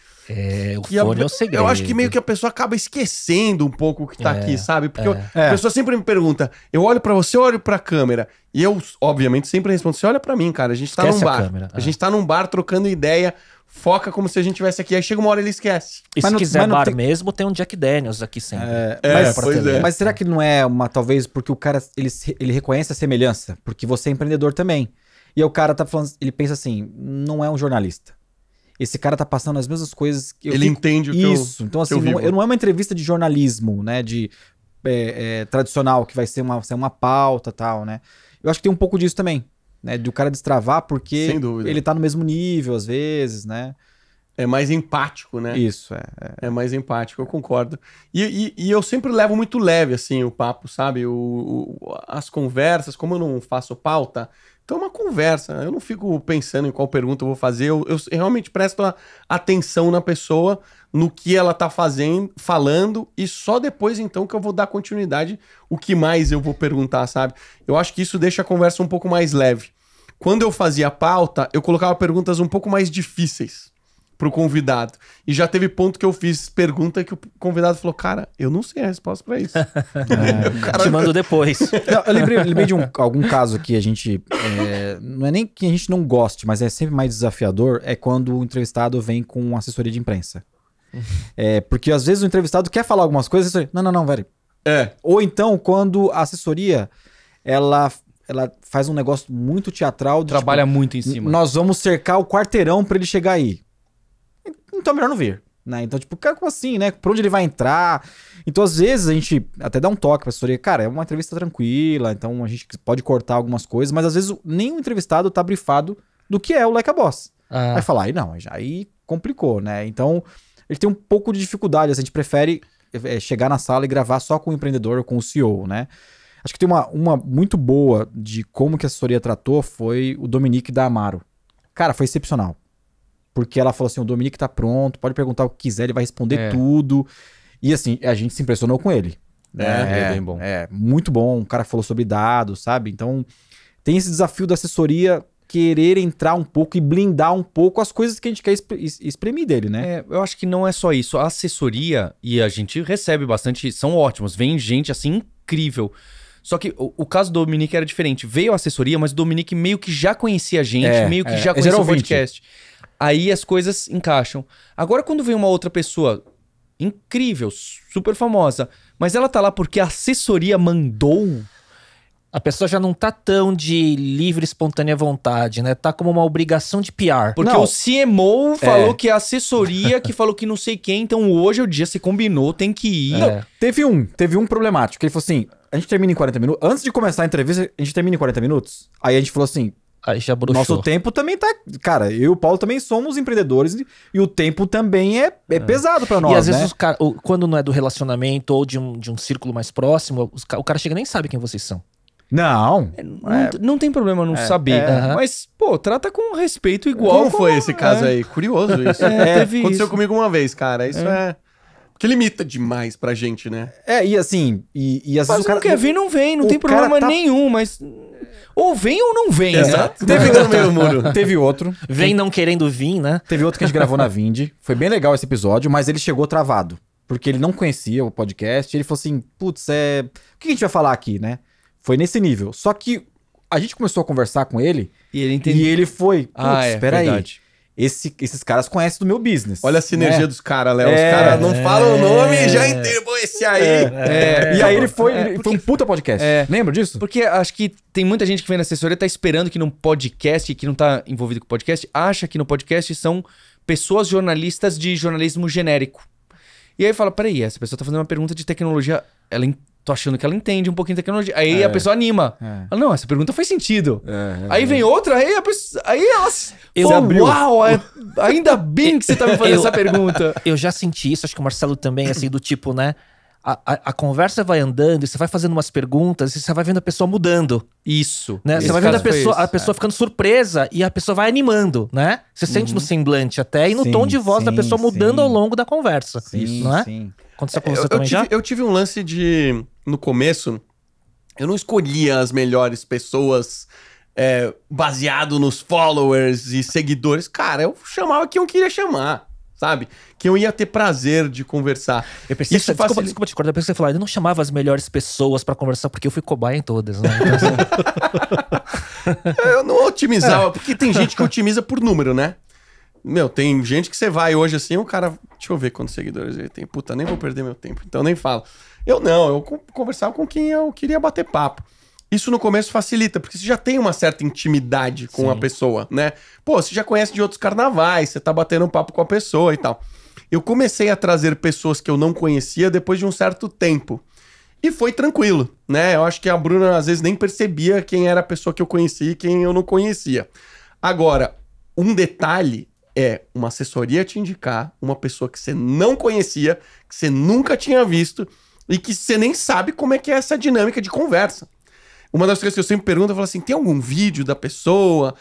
O fone é o segredo. Eu acho que meio que a pessoa acaba esquecendo um pouco o que tá aqui, sabe? Porque a pessoa sempre me pergunta, eu olho pra você ou olho pra câmera? E eu, obviamente, sempre respondo, você olha pra mim, cara, a gente tá Esquece num a bar. câmera, A gente tá num bar trocando ideia, foca como se a gente estivesse aqui, aí chega uma hora ele esquece. E Mas se não- quiser mas não bar tem- mesmo, tem um Jack Daniels aqui sempre. Pois é. Mas será que não é talvez porque o cara, ele reconhece a semelhança? Porque você é empreendedor também. E aí o cara tá falando, ele pensa assim, não é um jornalista. Esse cara tá passando as mesmas coisas que eu Ele entende o que eu... Isso, então assim, eu vivo. não é uma entrevista de jornalismo, né, tradicional, que vai ser uma pauta e tal, né. Eu acho que tem um pouco disso também, né, de o cara destravar porque Sem dúvida. ele tá no mesmo nível às vezes, né. É mais empático, né? Isso, É mais empático, eu concordo. E eu sempre levo muito leve, assim, o papo, sabe? As conversas, como eu não faço pauta, então é uma conversa. Eu não fico pensando em qual pergunta eu vou fazer. Eu realmente presto atenção na pessoa, no que ela tá falando, e só depois, então, que eu vou dar continuidade o que mais eu vou perguntar, sabe? Eu acho que isso deixa a conversa um pouco mais leve. Quando eu fazia pauta, eu colocava perguntas um pouco mais difíceis pro convidado. E já teve ponto que eu fiz pergunta que o convidado falou, cara, eu não sei a resposta pra isso. Te mando depois. Não, eu lembrei de algum caso que a gente... não é nem que a gente não goste, mas é sempre mais desafiador, é quando o entrevistado vem com assessoria de imprensa. Porque às vezes o entrevistado quer falar algumas coisas, não, velho. Ou então quando a assessoria, ela faz um negócio muito teatral. Trabalha muito em cima. Nós vamos cercar o quarteirão pra ele chegar aí. Então é melhor não vir, né? Então, tipo, cara, como assim, né? Por onde ele vai entrar? Então, às vezes, a gente até dá um toque pra assessoria. Cara, é uma entrevista tranquila, então a gente pode cortar algumas coisas, mas às vezes nenhum entrevistado tá brifado do que é o Like a Boss. Vai falar, aí complicou, né? Então, ele tem um pouco de dificuldade, assim, a gente prefere chegar na sala e gravar só com o empreendedor ou com o CEO, né? Acho que tem uma muito boa de como que a assessoria tratou foi o Dominique da Amaro. Cara, foi excepcional. Porque ela falou assim, o Dominique tá pronto, pode perguntar o que quiser, ele vai responder tudo. E assim, a gente se impressionou com ele. É bem bom. Muito bom, um cara falou sobre dados, sabe? Então, tem esse desafio da assessoria querer entrar um pouco e blindar um pouco as coisas que a gente quer exprimir dele, né? Eu acho que não é só isso. A assessoria, e a gente recebe bastante, são ótimos. Vem gente, assim, incrível. Só que o caso do Dominique era diferente. Veio a assessoria, mas o Dominique meio que já conhecia a gente, meio que já conhecia o podcast. Aí as coisas encaixam. Agora, quando vem uma outra pessoa incrível, super famosa, mas ela tá lá porque a assessoria mandou... A pessoa já não tá tão de livre, espontânea vontade, né? Tá como uma obrigação de PR. Porque o CMO falou que a assessoria, que falou que não sei quem, então hoje é o dia, você combinou, tem que ir. Não, teve um problemático, ele falou assim, a gente termina em 40 minutos, antes de começar a entrevista, a gente termina em 40 minutos, aí a gente falou assim, aí já bruxou. Nosso tempo também tá... Cara, eu e o Paulo também somos empreendedores e o tempo também é pesado pra nós, E às vezes né? os cara, quando não é do relacionamento ou de um círculo mais próximo, o cara chega e nem sabe quem vocês são. Não. Não tem problema não saber. Mas, pô, trata com respeito igual. Como foi esse caso aí? Curioso isso. Teve Aconteceu isso. comigo uma vez, cara. Isso é... Porque limita demais pra gente, né? E assim, e às Mas vezes o cara... não quer vir, não vem, não o tem cara problema tá- nenhum, mas... Ou vem ou não vem, Exato. né? Teve no meio muro. Teve outro. Vem não querendo vir, né? Teve outro que a gente gravou na Vind. Foi bem legal esse episódio, mas ele chegou travado. Porque ele não conhecia o podcast. E ele falou assim, putz, o que a gente vai falar aqui, né? Foi nesse nível. Só que a gente começou a conversar com ele E ele entendeu. e ele foi, putz, espera aí. verdade. Esses caras conhecem do meu business. Olha a sinergia né? dos caras, Léo. Os caras não falam o nome e já entendem. Pô, esse aí. E aí ele foi um puta podcast. Lembra disso? Porque acho que tem muita gente que vem na assessoria e tá esperando que num podcast, que não tá envolvido com podcast, acha que no podcast são pessoas jornalistas de jornalismo genérico. E aí fala, peraí, essa pessoa tá fazendo uma pergunta de tecnologia, tô achando que ela entende um pouquinho de tecnologia. Aí a pessoa anima. Fala, não, essa pergunta faz sentido. Aí vem outra, aí a pessoa... Aí elas... Eu abriu. Uau, ainda bem que você tá me fazendo essa pergunta. Eu já senti isso, acho que o Marcelo também, assim, do tipo, né? A conversa vai andando e você vai fazendo umas perguntas e você vai vendo a pessoa mudando, Isso. né? Esse Você vai vendo caso foi a esse. pessoa ficando surpresa e a pessoa vai animando, né? Você sente no semblante até e no Sim, tom de voz da sim, pessoa mudando sim. ao longo da conversa. Sim, não é? sim. Aconteceu com você também já? Eu tive um lance de... No começo, eu não escolhia as melhores pessoas baseado nos followers e seguidores. Cara, eu chamava quem eu queria chamar, sabe? Que eu ia ter prazer de conversar. Eu pensei, Isso desculpa te cortar, depois que você falou, eu não chamava as melhores pessoas pra conversar porque eu fui cobaia em todas, né? Então, assim, Eu não otimizava, porque tem gente que otimiza por número, né? Meu, tem gente que você vai hoje assim, o cara... Deixa eu ver quantos seguidores ele tem. Puta, nem vou perder meu tempo, então nem falo. Eu não, eu conversava com quem eu queria bater papo. Isso no começo facilita, porque você já tem uma certa intimidade com a pessoa, né? Pô, você já conhece de outros carnavais, você tá batendo um papo com a pessoa e tal. Eu comecei a trazer pessoas que eu não conhecia depois de um certo tempo. E foi tranquilo, né? Eu acho que a Bruna às vezes nem percebia quem era a pessoa que eu conhecia e quem eu não conhecia. Agora, um detalhe é uma assessoria te indicar uma pessoa que você não conhecia, que você nunca tinha visto e que você nem sabe como é que é essa dinâmica de conversa. Uma das coisas que eu sempre pergunto, eu falo assim, tem algum vídeo da pessoa?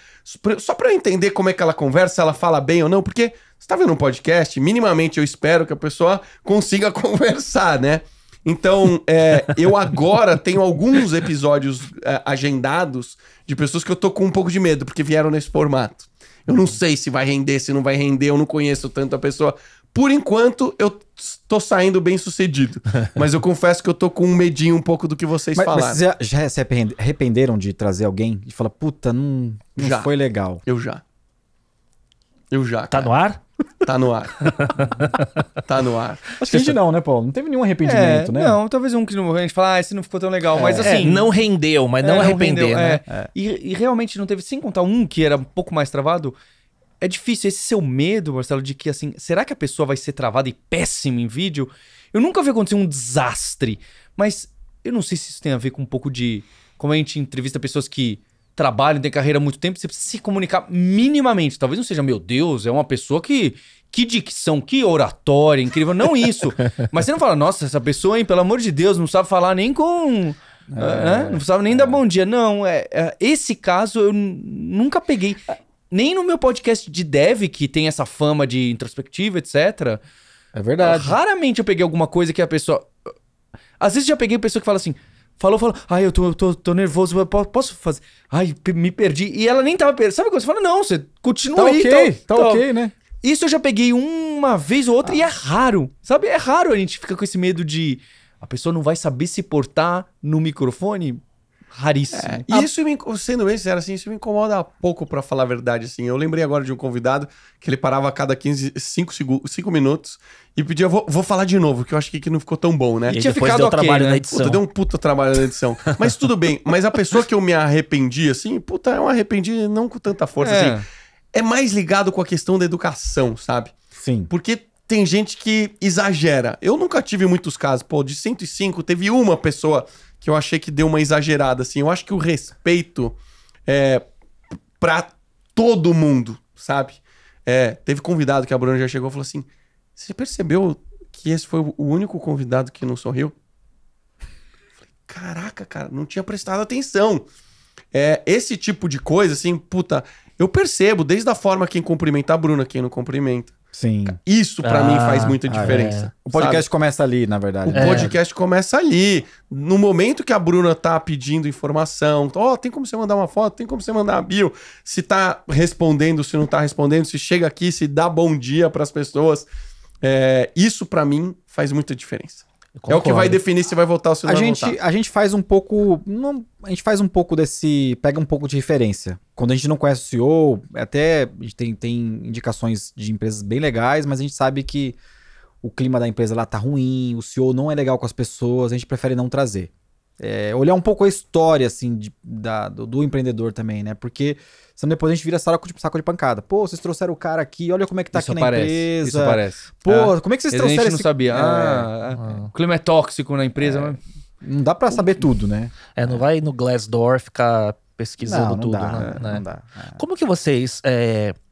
Só pra eu entender como é que ela conversa, se ela fala bem ou não, porque você tá vendo um podcast, minimamente eu espero que a pessoa consiga conversar, né? Então, eu agora tenho alguns episódios agendados de pessoas que eu tô com um pouco de medo, porque vieram nesse formato. Eu não sei se vai render, se não vai render, eu não conheço tanto a pessoa. Por enquanto, eu tô saindo bem sucedido. Mas eu confesso que eu tô com um medinho um pouco do que vocês falaram. Mas vocês já se arrependeram de trazer alguém e falar, puta, não Já. foi legal? Eu já, tá cara. no ar? Tá no ar. Tá no ar. Acho que a gente não, né, Paulo? Não teve nenhum arrependimento, né? Não, talvez um que a gente fala, esse não ficou tão legal, mas assim... Não rendeu, mas não arrepender, rendeu, né? E realmente não teve, sem contar um que era um pouco mais travado, é difícil, esse seu medo, Marcelo, de que assim, será que a pessoa vai ser travada e péssima em vídeo? Eu nunca vi acontecer um desastre, mas eu não sei se isso tem a ver com um pouco de... Como a gente entrevista pessoas que trabalham, têm carreira há muito tempo, você precisa se comunicar minimamente. Talvez não seja, meu Deus, é uma pessoa que dicção, que oratória, incrível. Não isso. Mas você não fala, nossa, essa pessoa, hein, pelo amor de Deus, não sabe falar nem com... não sabe nem dar bom dia. Não, esse caso eu nunca peguei. Nem no meu podcast de dev, que tem essa fama de introspectiva, etc. É verdade. Raramente eu peguei alguma coisa que a pessoa... Às vezes já peguei pessoa que fala assim, Falou. Ai, eu tô nervoso, posso fazer? Ai, me perdi. E ela nem tava perdendo. Sabe quando você fala? Não, você continua Tá aí. ok, tá ok, né? Isso eu já peguei uma vez ou outra e é raro. Sabe? É raro a gente fica com esse medo de... A pessoa não vai saber se portar no microfone. Raríssimo. E isso, sendo bem sincero, assim, isso me incomoda pouco, pra falar a verdade, assim. Eu lembrei agora de um convidado que ele parava a cada 5 minutos e pedia, vou falar de novo, que eu acho que não ficou tão bom, né? E aí tinha depois ficado deu ok, trabalho né? na edição. Puta, deu um puta trabalho na edição. Mas tudo bem. Mas a pessoa que eu me arrependi, assim, puta, eu me arrependi não com tanta força, assim. É mais ligado com a questão da educação, sabe? Sim. Porque tem gente que exagera. Eu nunca tive muitos casos. Pô, de 105, teve uma pessoa que eu achei que deu uma exagerada, assim. Eu acho que o respeito é pra todo mundo, sabe? Teve convidado que a Bruna já chegou e falou assim, você percebeu que esse foi o único convidado que não sorriu? Eu falei, caraca, cara, não tinha prestado atenção. Esse tipo de coisa, assim, puta, eu percebo desde a forma quem cumprimenta a Bruna, quem não cumprimenta. Sim. Isso pra mim faz muita diferença. O podcast começa ali, na verdade. O podcast começa ali. No momento que a Bruna tá pedindo informação, tem como você mandar uma foto, tem como você mandar uma bio, se tá respondendo, se não tá respondendo, se chega aqui, se dá bom dia pras pessoas. Isso pra mim faz muita diferença. É o que vai definir se vai voltar ou se não vai voltar. A gente faz um pouco... a gente faz um pouco desse... Pega um pouco de referência. Quando a gente não conhece o CEO, até a gente tem indicações de empresas bem legais, mas a gente sabe que o clima da empresa lá tá ruim, o CEO não é legal com as pessoas, a gente prefere não trazer. Olhar um pouco a história, assim, do empreendedor também, né? Porque senão depois a gente vira saco de pancada. Pô, vocês trouxeram o cara aqui, olha como é que tá Isso aqui na empresa. Isso parece. Pô, como é que vocês trouxeram A gente não esse... sabia. O clima é tóxico na empresa. Mas... Não dá pra saber tudo, né? Não vai no Glassdoor ficar pesquisando tudo, dá, né? Não dá. Como que vocês...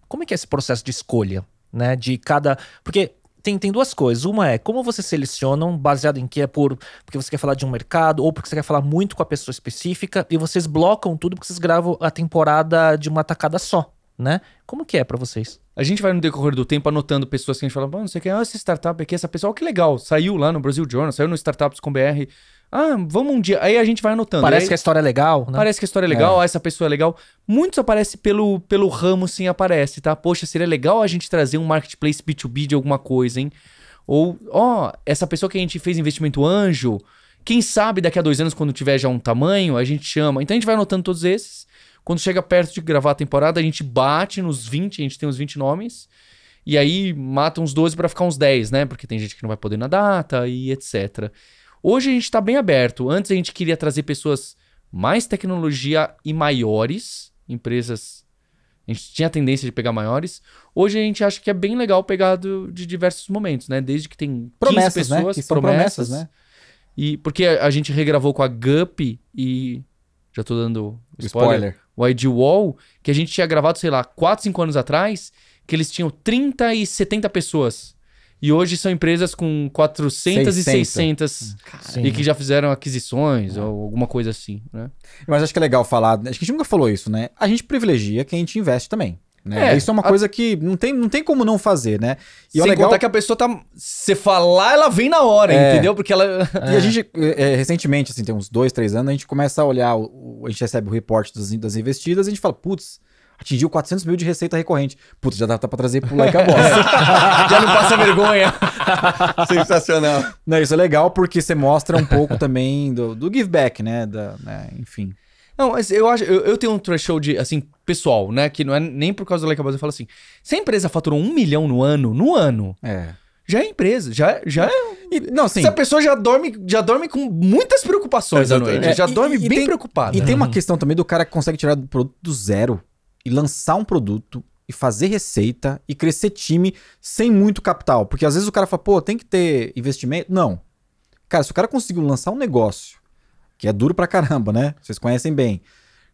como é que é esse processo de escolha, né? De cada... Porque tem duas coisas. Uma é como vocês selecionam, baseado em que porque você quer falar de um mercado ou porque você quer falar muito com a pessoa específica e vocês blocam tudo porque vocês gravam a temporada de uma tacada só, né? Como que é pra vocês? A gente vai no decorrer do tempo anotando pessoas que a gente fala, não sei o que, essa startup aqui, essa pessoa, que legal, saiu lá no Brasil Journal, saiu no Startups com BR. Vamos um dia. Aí a gente vai anotando. Parece aí, que a história é legal, né? Parece que a história é legal, essa pessoa é legal. Muitos aparecem pelo ramo, sim, aparece, tá? Poxa, seria legal a gente trazer um marketplace B2B de alguma coisa, hein? Ou, essa pessoa que a gente fez investimento anjo, quem sabe daqui a 2 anos, quando tiver já um tamanho, a gente chama. Então a gente vai anotando todos esses. Quando chega perto de gravar a temporada, a gente bate nos 20, a gente tem uns 20 nomes. E aí mata uns 12 pra ficar uns 10, né? Porque tem gente que não vai poder na data e etc. Hoje a gente tá bem aberto. Antes a gente queria trazer pessoas mais tecnologia e maiores, empresas... A gente tinha a tendência de pegar maiores. Hoje a gente acha que é bem legal pegar de diversos momentos, né? Desde que tem 15 pessoas, né? Que são promessas, né? E porque a gente regravou com a Gup e... Já tô dando spoiler. O ID Wall, que a gente tinha gravado, sei lá, 4, 5 anos atrás, que eles tinham 30 e 70 pessoas. E hoje são empresas com 400 e 600 e que já fizeram aquisições ou alguma coisa assim, né? Mas acho que é legal falar, acho que a gente nunca falou isso, né? A gente privilegia quem a gente investe também. Né? Isso é uma coisa que não tem como não fazer, né? E sem contar que a pessoa tá... Você falar, ela vem na hora, entendeu? Porque ela... E a gente, recentemente, assim, tem uns 2, 3 anos, a gente começa a olhar, a gente recebe o report das investidas e a gente fala, putz, atingiu 400 mil de receita recorrente. Putz, já dá pra trazer pro Like a Boss. Já não passa vergonha. Sensacional. Não, isso é legal porque você mostra um pouco também do give back, né? Enfim. Não, mas eu acho... Eu tenho um threshold, assim, pessoal, né? Que não é nem por causa do Like a Boss. Eu falo assim, se a empresa faturou 1 milhão no ano... Já é empresa, já é... Não, assim, essa pessoa já dorme com muitas preocupações à noite. Já dorme bem preocupada. E tem uma questão também do cara que consegue tirar do produto do zero e lançar um produto e fazer receita e crescer time sem muito capital. Porque às vezes o cara fala, pô, tem que ter investimento. Não. Cara, se o cara conseguiu lançar um negócio, que é duro pra caramba, né? Vocês conhecem bem.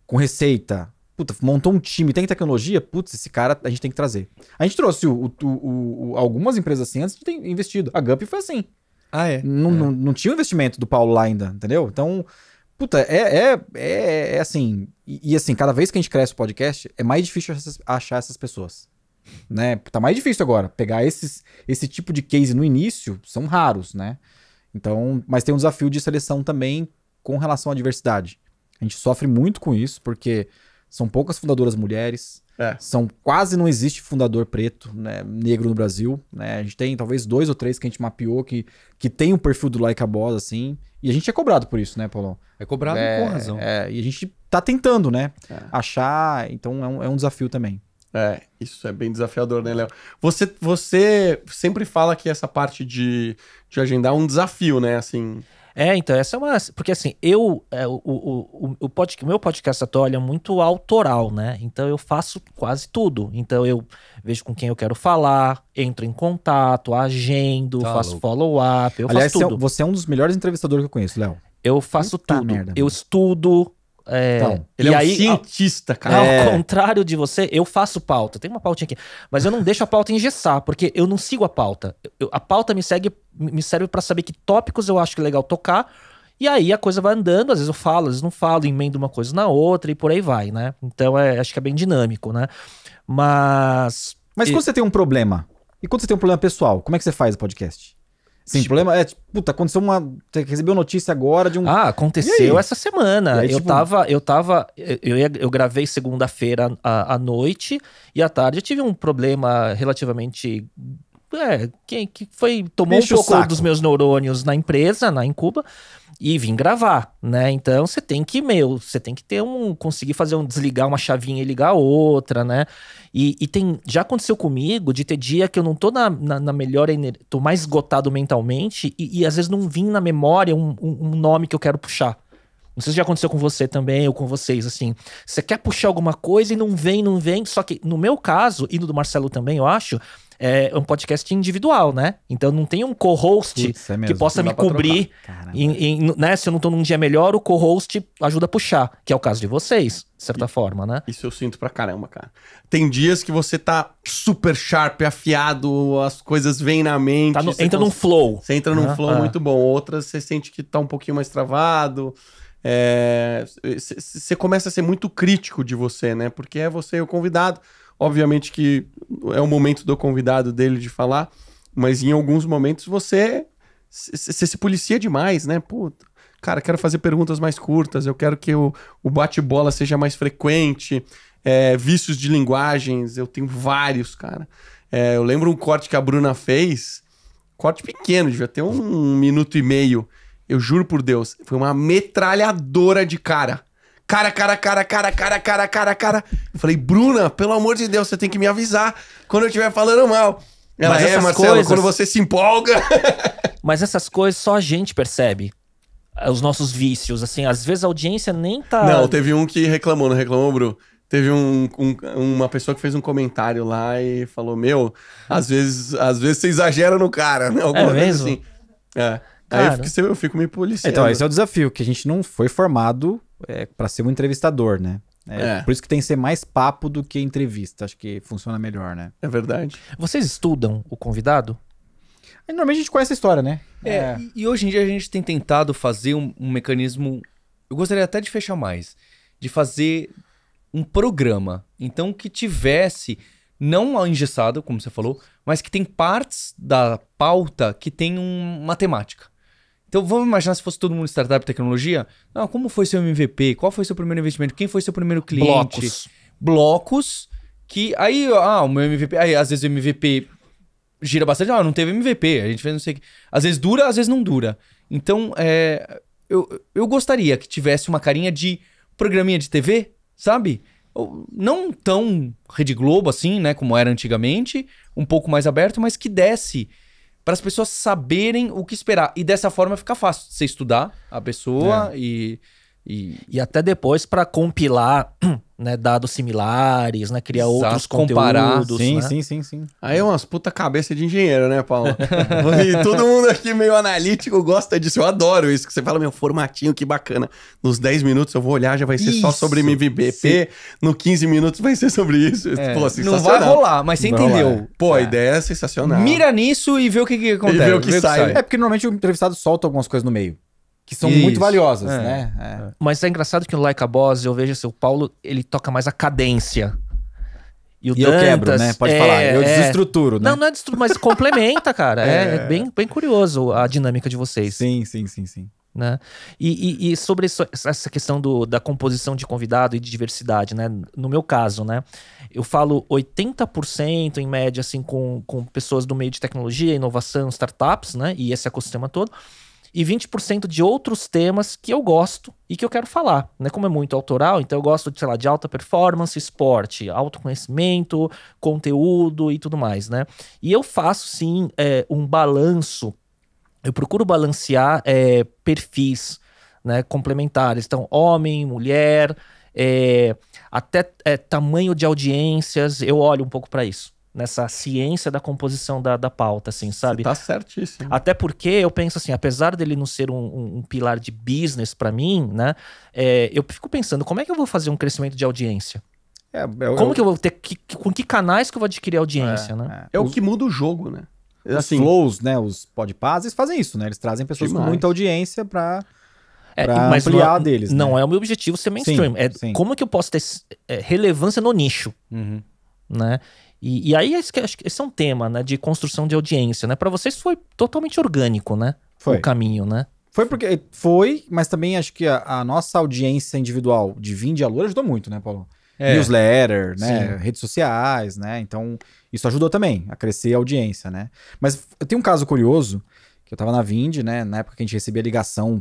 Com receita, puta, montou um time, tem tecnologia, putz, esse cara a gente tem que trazer. A gente trouxe algumas empresas assim antes de ter investido. A Gup foi assim. Não tinha o investimento do Paulo lá ainda, entendeu? Então, puta, é assim... E assim, cada vez que a gente cresce o podcast, é mais difícil achar essas pessoas. Né? Tá mais difícil agora. Pegar esse tipo de case no início, são raros, né? Então, mas tem um desafio de seleção também com relação à diversidade. A gente sofre muito com isso, porque são poucas fundadoras mulheres, quase não existe fundador preto, né, negro no Brasil, né? A gente tem talvez 2 ou 3 que a gente mapeou que tem o perfil do Like a Boss, assim, e a gente é cobrado por isso, né, Paulão? É cobrado com razão. E a gente tá tentando, né, achar, então é um desafio também. Isso é bem desafiador, né, Léo? Você sempre fala que essa parte de agendar é um desafio, né, assim... Então, essa é uma... Porque assim, o meu podcast atual é muito autoral, né? Então eu faço quase tudo. Então eu vejo com quem eu quero falar, entro em contato, agendo, faço follow-up, eu Aliás, faço tudo. Você é um dos melhores entrevistadores que eu conheço, Léo. Eu faço Puta tudo. merda, Eu mano. estudo... Então, Ele é um cientista, cara. Ao contrário de você, eu faço pauta. Tem uma pautinha aqui. Mas eu não deixo a pauta engessar, porque eu não sigo a pauta. A pauta me serve pra saber que tópicos eu acho que é legal tocar. E aí a coisa vai andando. Às vezes eu falo, às vezes não falo, emendo uma coisa na outra e por aí vai, né? Então acho que é bem dinâmico, né? Mas quando você tem um problema, e quando você tem um problema pessoal, como é que você faz o podcast? Sim, o problema é, puta, aconteceu você recebeu notícia agora de um... aconteceu essa semana. Aí, Eu gravei segunda-feira à noite e à tarde eu tive um problema relativamente... que tomou Enche um o pouco saco. dos meus neurônios na empresa, na Incuba, e vim gravar, né? Então você tem que ter conseguir desligar uma chavinha e ligar outra, né? E já aconteceu comigo de ter dia que eu não tô na melhor energia, tô mais esgotado mentalmente e às vezes não vim na memória um nome que eu quero puxar. Não sei se já aconteceu com você também ou com vocês, assim. Você quer puxar alguma coisa e não vem. Só que no meu caso, e no do Marcelo também, eu acho, é um podcast individual, né? Então não tem um co-host Putz, é mesmo. que possa Não me dá pra cobrir. Né? Se eu não tô num dia melhor, o co-host ajuda a puxar, que é o caso de vocês, de certa forma, né? Isso eu sinto pra caramba, cara. Tem dias que você tá super sharp, afiado, as coisas vêm na mente. Entra num flow. Você entra num flow muito bom. Outras você sente que tá um pouquinho mais travado. Você começa a ser muito crítico de você, né? Porque é você o convidado. Obviamente que é o momento do convidado dele de falar, mas em alguns momentos você se policia demais, né? Puta, cara, quero fazer perguntas mais curtas, eu quero que o bate-bola seja mais frequente, vícios de linguagens, eu tenho vários, cara. Eu lembro um corte que a Bruna fez, corte pequeno, devia ter 1 minuto e meio. Eu juro por Deus, foi uma metralhadora de cara. Cara. Eu falei, Bruna, pelo amor de Deus, você tem que me avisar quando eu estiver falando mal. Ela, Marcelo, quando você se empolga. Mas essas coisas só a gente percebe. Os nossos vícios, assim, às vezes a audiência nem tá... Não, teve um que reclamou, não reclamou, Bru? Teve uma pessoa que fez um comentário lá e falou, às vezes você exagera no cara, né? Alguma coisa mesmo? assim. Cara. Aí eu fico me policiando. Então, esse é o desafio, que a gente não foi formado pra ser um entrevistador, né? Por isso que tem que ser mais papo do que entrevista. Acho que funciona melhor, né? É verdade. Vocês estudam o convidado? Normalmente a gente conhece a história, né? E hoje em dia a gente tem tentado fazer um mecanismo... Eu gostaria até de fechar mais. De fazer um programa. Então, que tivesse, não engessado, como você falou, mas que tem partes da pauta que tem uma temática. Então, vamos imaginar se fosse todo mundo startup e tecnologia. Não, como foi seu MVP? Qual foi seu primeiro investimento? Quem foi seu primeiro cliente? Blocos. Que aí, o meu MVP... Aí, às vezes o MVP gira bastante. Não teve MVP. A gente fez não sei o que. Às vezes dura, às vezes não dura. Então, eu gostaria que tivesse uma carinha de programinha de TV, sabe? Não tão Rede Globo assim, né? Como era antigamente. Um pouco mais aberto, mas que desse... para as pessoas saberem o que esperar. E dessa forma fica fácil você estudar a pessoa e até depois para compilar, né, dados similares, né, criar outros comparar. conteúdos. Sim, né? sim. Aí é umas puta cabeça de engenheiro, né, Paulo? E todo mundo aqui meio analítico gosta disso. Eu adoro isso, que você fala, formatinho, que bacana. Nos 10 minutos eu vou olhar, já vai ser só sobre MVP. Sim. No 15 minutos vai ser sobre isso. Pô, não vai rolar, mas você entendeu. rolar. Pô, a ideia é sensacional. Mira nisso e vê o que acontece. E vê o que sai. É porque normalmente o entrevistado solta algumas coisas no meio. Que são Isso. muito valiosas, né? Mas é engraçado que no Like a Boss eu vejo assim, o Paulo, ele toca mais a cadência. E o E eu quebro, né? Pode falar. Eu desestruturo, né? Não é desestruturo, mas complementa, cara. É bem curioso a dinâmica de vocês. Sim. né? E sobre essa questão da composição de convidado e de diversidade, né? No meu caso, né? Eu falo 80% em média, assim, com pessoas do meio de tecnologia, inovação, startups, né? E esse ecossistema todo. E 20% de outros temas que eu gosto e que eu quero falar, né? Como é muito autoral, então eu gosto de, sei lá, de alta performance, esporte, autoconhecimento, conteúdo e tudo mais, né? E eu faço, sim, um balanço. Eu procuro balancear perfis, né, complementares. Então, homem, mulher, até tamanho de audiências. Eu olho um pouco para isso, nessa ciência da composição da pauta, assim, sabe? Tá certíssimo. Até porque eu penso assim, apesar dele não ser um pilar de business para mim, né, eu fico pensando, como é que eu vou fazer um crescimento de audiência? Como que eu vou ter com que canais que eu vou adquirir audiência, né? É o que muda o jogo, né? Os flows, né? Os podcasts, eles fazem isso, né? Eles trazem pessoas com muita audiência pra mas ampliar deles, não né? é o meu objetivo ser mainstream. Sim. Como que eu posso ter relevância no nicho, né? E aí acho que esse é um tema, né? De construção de audiência, né? Pra vocês foi totalmente orgânico, né? Foi. O caminho, né? Mas também acho que a nossa audiência individual de Vindi e Alura ajudou muito, né, Paulo? Newsletter, né? Redes sociais, né? Então, isso ajudou também a crescer a audiência, né? Mas eu tenho um caso curioso, que eu tava na Vindi, né? Na época que a gente recebia ligação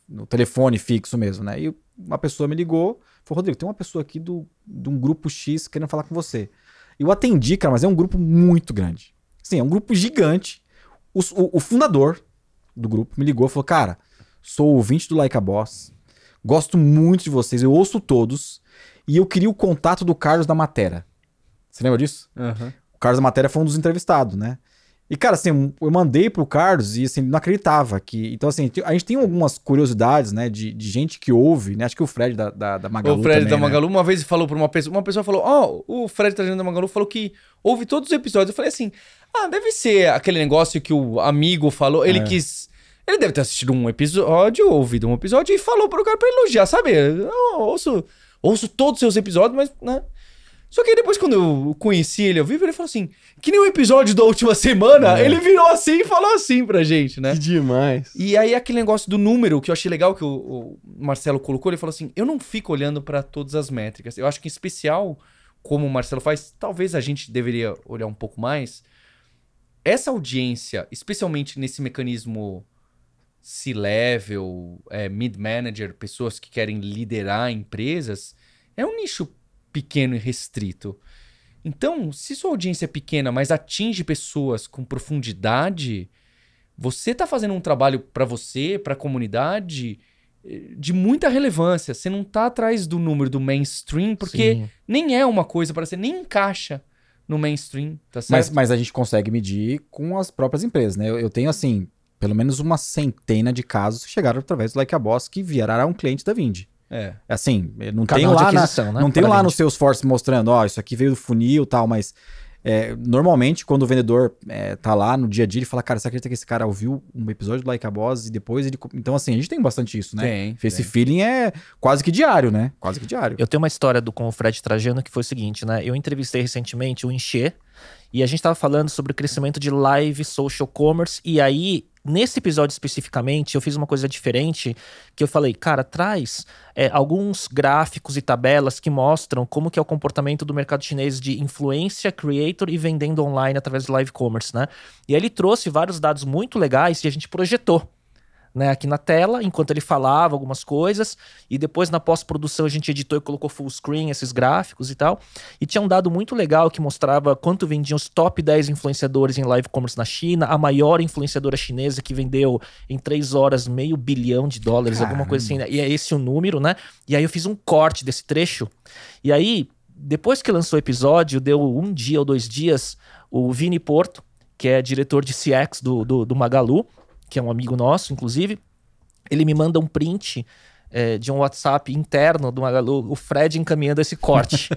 no telefone fixo mesmo, né? E uma pessoa me ligou, falou, Rodrigo, tem uma pessoa aqui de um grupo X querendo falar com você. Eu atendi, cara, mas é um grupo muito grande. Sim, é um grupo gigante. O fundador do grupo me ligou e falou, cara, sou ouvinte do Like a Boss, gosto muito de vocês, eu ouço todos, e eu queria o contato do Carlos da Matera. Você lembra disso? O Carlos da Matera foi um dos entrevistados, né? E, cara, assim, eu mandei pro Carlos e, assim, não acreditava que... Então, assim, a gente tem algumas curiosidades, né, de gente que ouve, né? Acho que o Fred da Magalu O Fred também, da né? Magalu uma vez falou pra uma pessoa falou, o Fred da Magalu falou que ouve todos os episódios. Eu falei assim, deve ser aquele negócio que o amigo falou, ele deve ter assistido um episódio, ouvido um episódio e falou pro cara pra elogiar, sabe? Eu ouço todos os seus episódios, mas, né? Só que aí depois, quando eu conheci ele ao vivo, ele falou assim, que nem o episódio da última semana, ele virou assim e falou assim pra gente, né? Que demais. E aí aquele negócio do número, que eu achei legal, que o Marcelo colocou, ele falou assim, eu não fico olhando pra todas as métricas. Eu acho que em especial, como o Marcelo faz, talvez a gente deveria olhar um pouco mais. Essa audiência, especialmente nesse mecanismo C-level, mid-manager, pessoas que querem liderar empresas, é um nicho pequeno e restrito. Então, se sua audiência é pequena, mas atinge pessoas com profundidade, você tá fazendo um trabalho para você, para a comunidade, de muita relevância. Você não tá atrás do número do mainstream, porque nem é uma coisa para ser, nem encaixa no mainstream, tá certo? Mas a gente consegue medir com as próprias empresas, né? Eu tenho, assim, pelo menos uma centena de casos que chegaram através do Like a Boss que viraram um cliente da Vindi. Assim, não tenho lá, né? Não tenho lá no Salesforce mostrando, isso aqui veio do funil e tal, mas normalmente quando o vendedor tá lá no dia a dia, ele fala, cara, você acredita que esse cara ouviu um episódio do Like a Boss e depois ele... Então, assim, a gente tem bastante isso, né? Esse feeling é quase que diário, né? Quase que diário. Eu tenho uma história com o Fred Trajano que foi o seguinte, né? Eu entrevistei recentemente o Encher e a gente tava falando sobre o crescimento de live social commerce e aí... Nesse episódio especificamente, eu fiz uma coisa diferente, que eu falei, cara, traz alguns gráficos e tabelas que mostram como que é o comportamento do mercado chinês de influência, creator e vendendo online através do live commerce, né? E aí ele trouxe vários dados muito legais e a gente projetou, né, aqui na tela, enquanto ele falava algumas coisas, e depois na pós-produção a gente editou e colocou full screen esses gráficos e tal, e tinha um dado muito legal que mostrava quanto vendiam os top 10 influenciadores em live commerce na China, a maior influenciadora chinesa que vendeu em 3 horas $500 milhão, alguma coisa assim, né? E é esse o número, né? E aí eu fiz um corte desse trecho, e aí, depois que lançou o episódio, deu 1 dia ou 2 dias, o Vini Porto, que é diretor de CX do Magalu, que é um amigo nosso, inclusive, ele me manda um print de um WhatsApp interno do Magalu, o Fred encaminhando esse corte.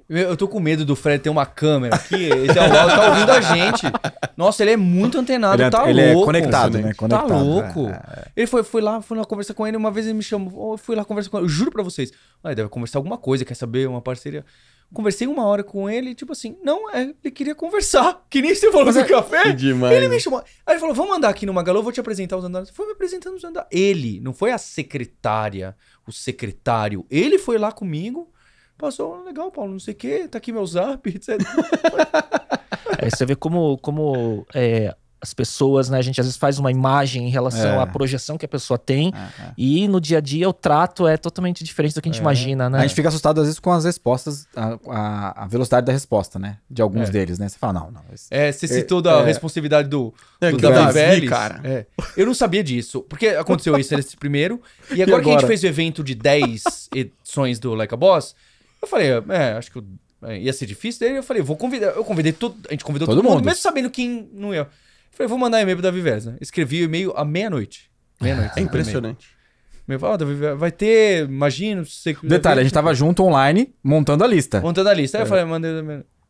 Eu tô com medo do Fred ter uma câmera aqui, ele tá ouvindo a gente. Nossa, ele é muito antenado, ele louco. É conectado, né? Conectado, tá louco. Ele foi lá conversar com ele, uma vez ele me chamou, eu fui lá conversar com ele, eu juro pra vocês, deve conversar alguma coisa, quer saber, uma parceria. Conversei 1 hora com ele, tipo assim, ele queria conversar, que nem você falou do café. Que demais. Ele me chamou. Aí ele falou, vamos andar aqui no Magalu, eu vou te apresentar os andares. Foi me apresentando os andares. Ele, não foi a secretária, o secretário. Ele foi lá comigo, passou, legal, Paulo, não sei o quê, tá aqui meu zap, etc. Aí você vê como as pessoas, né? A gente às vezes faz uma imagem em relação à projeção que a pessoa tem e no dia a dia o trato é totalmente diferente do que a gente imagina, né? A gente fica assustado às vezes com as respostas, a velocidade da resposta, né? De alguns deles, né? Você fala, não. Você citou da responsabilidade do que Davi Davi, Vélez. cara. Eu não sabia disso, porque aconteceu isso nesse primeiro, e agora que a gente fez o evento de 10 edições do Like a Boss, eu falei, acho que ia ser difícil, daí eu falei, vou convidar, a gente convidou todo mundo, mesmo sabendo quem não ia. Eu falei, vou mandar e-mail pro Davi Vélez, né? Escrevi o e-mail à meia-noite. É impressionante. Eu falei, Davi Vélez, vai ter, imagino... Detalhe, a gente tava junto online, montando a lista. Montando a lista. Aí eu falei, mandei...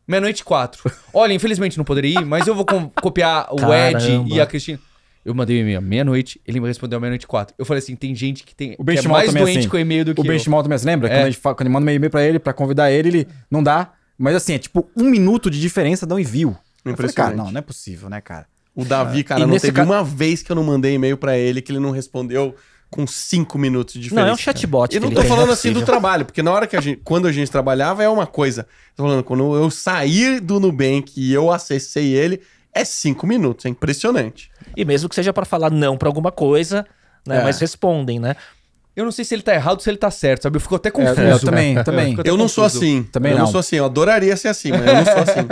Meia-noite 4. Olha, infelizmente não poderia ir, mas eu vou copiar o Ed e a Cristina. Eu mandei o e-mail à meia-noite, ele me respondeu à meia-noite 4. Eu falei assim, tem gente que é mais doente assim, com e-mail do que o Benchimol também, você lembra? Quando ele manda um e-mail pra ele, pra convidar ele não dá. Mas assim, é tipo 1 minuto de diferença, dá um envio. Impressionante. Cara, não é possível, né, cara? O Davi, cara, não teve uma vez que eu não mandei e-mail pra ele que ele não respondeu com 5 minutos de diferença. Não, é um chatbot. E não tô falando assim do trabalho, porque na hora que quando a gente trabalhava é uma coisa. Tô falando, quando eu saí do Nubank e eu acessei ele, é 5 minutos, é impressionante. E mesmo que seja pra falar não pra alguma coisa, né? Mas respondem, né? Eu não sei se ele tá errado ou se ele tá certo, sabe? Eu fico até confuso. Eu também. Eu não sou assim. Também eu não. não sou assim. Eu adoraria ser assim, mas eu não sou assim.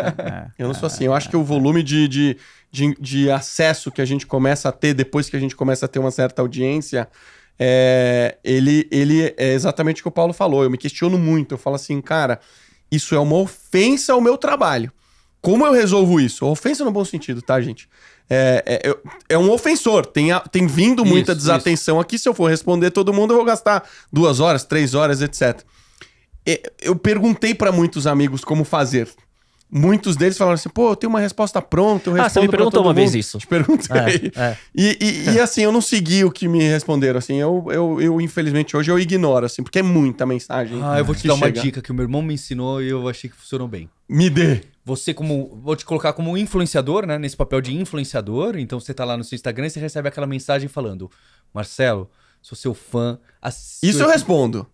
Eu não sou assim. Eu acho que o volume de acesso que a gente começa a ter depois que a gente começa a ter uma certa audiência, ele é exatamente o que o Paulo falou. Eu me questiono muito. Eu falo assim, cara, isso é uma ofensa ao meu trabalho. Como eu resolvo isso? Ofensa no bom sentido, tá, gente? É um ofensor. Tem vindo muita desatenção aqui. Se eu for responder todo mundo, eu vou gastar 2 horas, 3 horas, etc. Eu perguntei pra muitos amigos como fazer. Muitos deles falaram assim, pô, eu tenho uma resposta pronta, eu respondo você me perguntou uma vez isso. Te perguntei. E assim, eu não segui o que me responderam, assim, eu infelizmente hoje eu ignoro, assim, porque é muita mensagem. Eu vou te dar uma dica que o meu irmão me ensinou e eu achei que funcionou bem. Me dê. Você vou te colocar como influenciador, né, nesse papel de influenciador, então você tá lá no seu Instagram e você recebe aquela mensagem falando, Marcelo, sou seu fã. Isso eu respondo.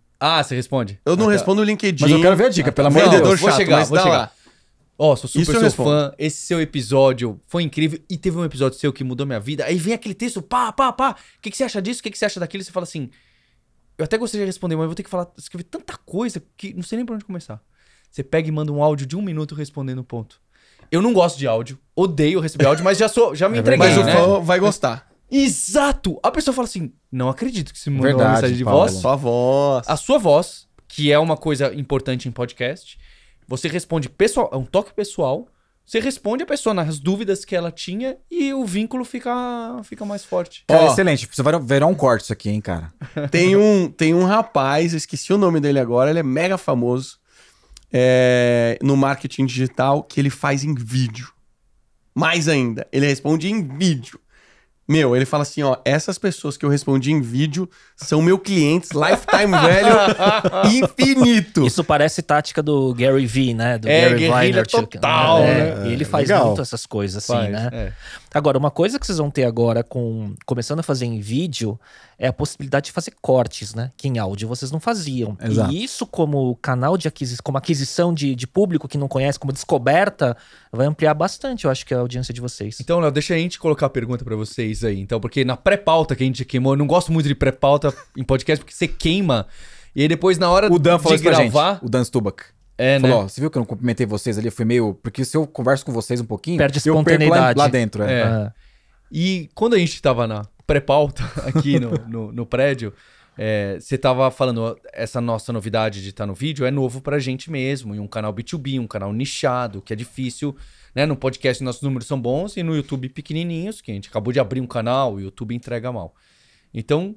Você responde? Eu não respondo o LinkedIn. Mas eu quero ver a dica, pelo amor de Deus. Vou chegar. Sou super seu respondo. fã, esse seu episódio foi incrível e teve um episódio seu que mudou minha vida. Aí vem aquele texto, pá. O que você acha disso? O que você acha daquilo? E você fala assim, eu até gostaria de responder, mas eu vou ter que escrever tanta coisa que não sei nem por onde começar. Você pega e manda um áudio de 1 minuto respondendo o ponto. Eu não gosto de áudio, odeio receber áudio, mas já me entreguei, mas né? o fã vai gostar. Exato! A pessoa fala assim, não acredito que você mandou uma mensagem de voz. Sua voz. A sua voz, que é uma coisa importante em podcast, você responde pessoal, é um toque pessoal, você responde a pessoa nas dúvidas que ela tinha e o vínculo fica mais forte. Cara, excelente. Você vai virar um corte isso aqui, hein, cara. Tem um rapaz, eu esqueci o nome dele agora, ele é mega famoso no marketing digital, que ele faz em vídeo. Mais ainda, ele responde em vídeo. Meu, ele fala assim, ó, essas pessoas que eu respondi em vídeo são meus clientes, lifetime value infinito. Isso parece tática do Gary Vee, né? Do Gary Vaynerchuk. Total, né? Ele faz muito essas coisas assim, né? Agora, uma coisa que vocês vão ter agora começando a fazer em vídeo é a possibilidade de fazer cortes, né? Que em áudio vocês não faziam. Exato. E isso como canal de aquisição de público que não conhece, como descoberta, vai ampliar bastante, eu acho, que a audiência de vocês. Então, Léo, deixa a gente colocar a pergunta pra vocês aí. Então, porque na pré-pauta que a gente queimou, eu não gosto muito de pré-pauta em podcast, porque você queima. E aí depois, na hora O Dan falou de isso pra gravar... gente, o Dan Stubach. Falou, né? Ó, você viu que eu não cumprimentei vocês ali? Eu fui meio... Porque se eu converso com vocês um pouquinho... Perde eu perco espontaneidade. lá dentro. E quando a gente tava na pré-pauta aqui no prédio, você tava falando, essa nossa novidade de estar no vídeo é novo pra gente mesmo, em um canal B2B, um canal nichado, que é difícil, né? No podcast nossos números são bons e no YouTube pequenininhos, que a gente acabou de abrir um canal, o YouTube entrega mal. Então,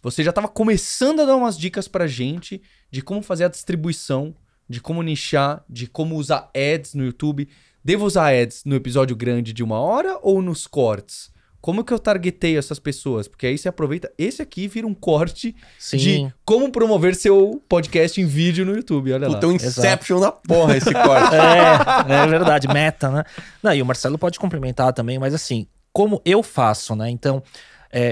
você já tava começando a dar umas dicas pra gente de como fazer a distribuição, de como nichar, de como usar ads no YouTube. Devo usar ads no episódio grande de 1 hora ou nos cortes? como que eu targeteio essas pessoas? Porque aí você aproveita, esse aqui vira um corte Sim. de como promover seu podcast em vídeo no YouTube, olha lá. Puta, um Inception da porra esse corte. É verdade, meta, né? Não, e o Marcelo pode complementar também, mas assim, como eu faço, né? Então,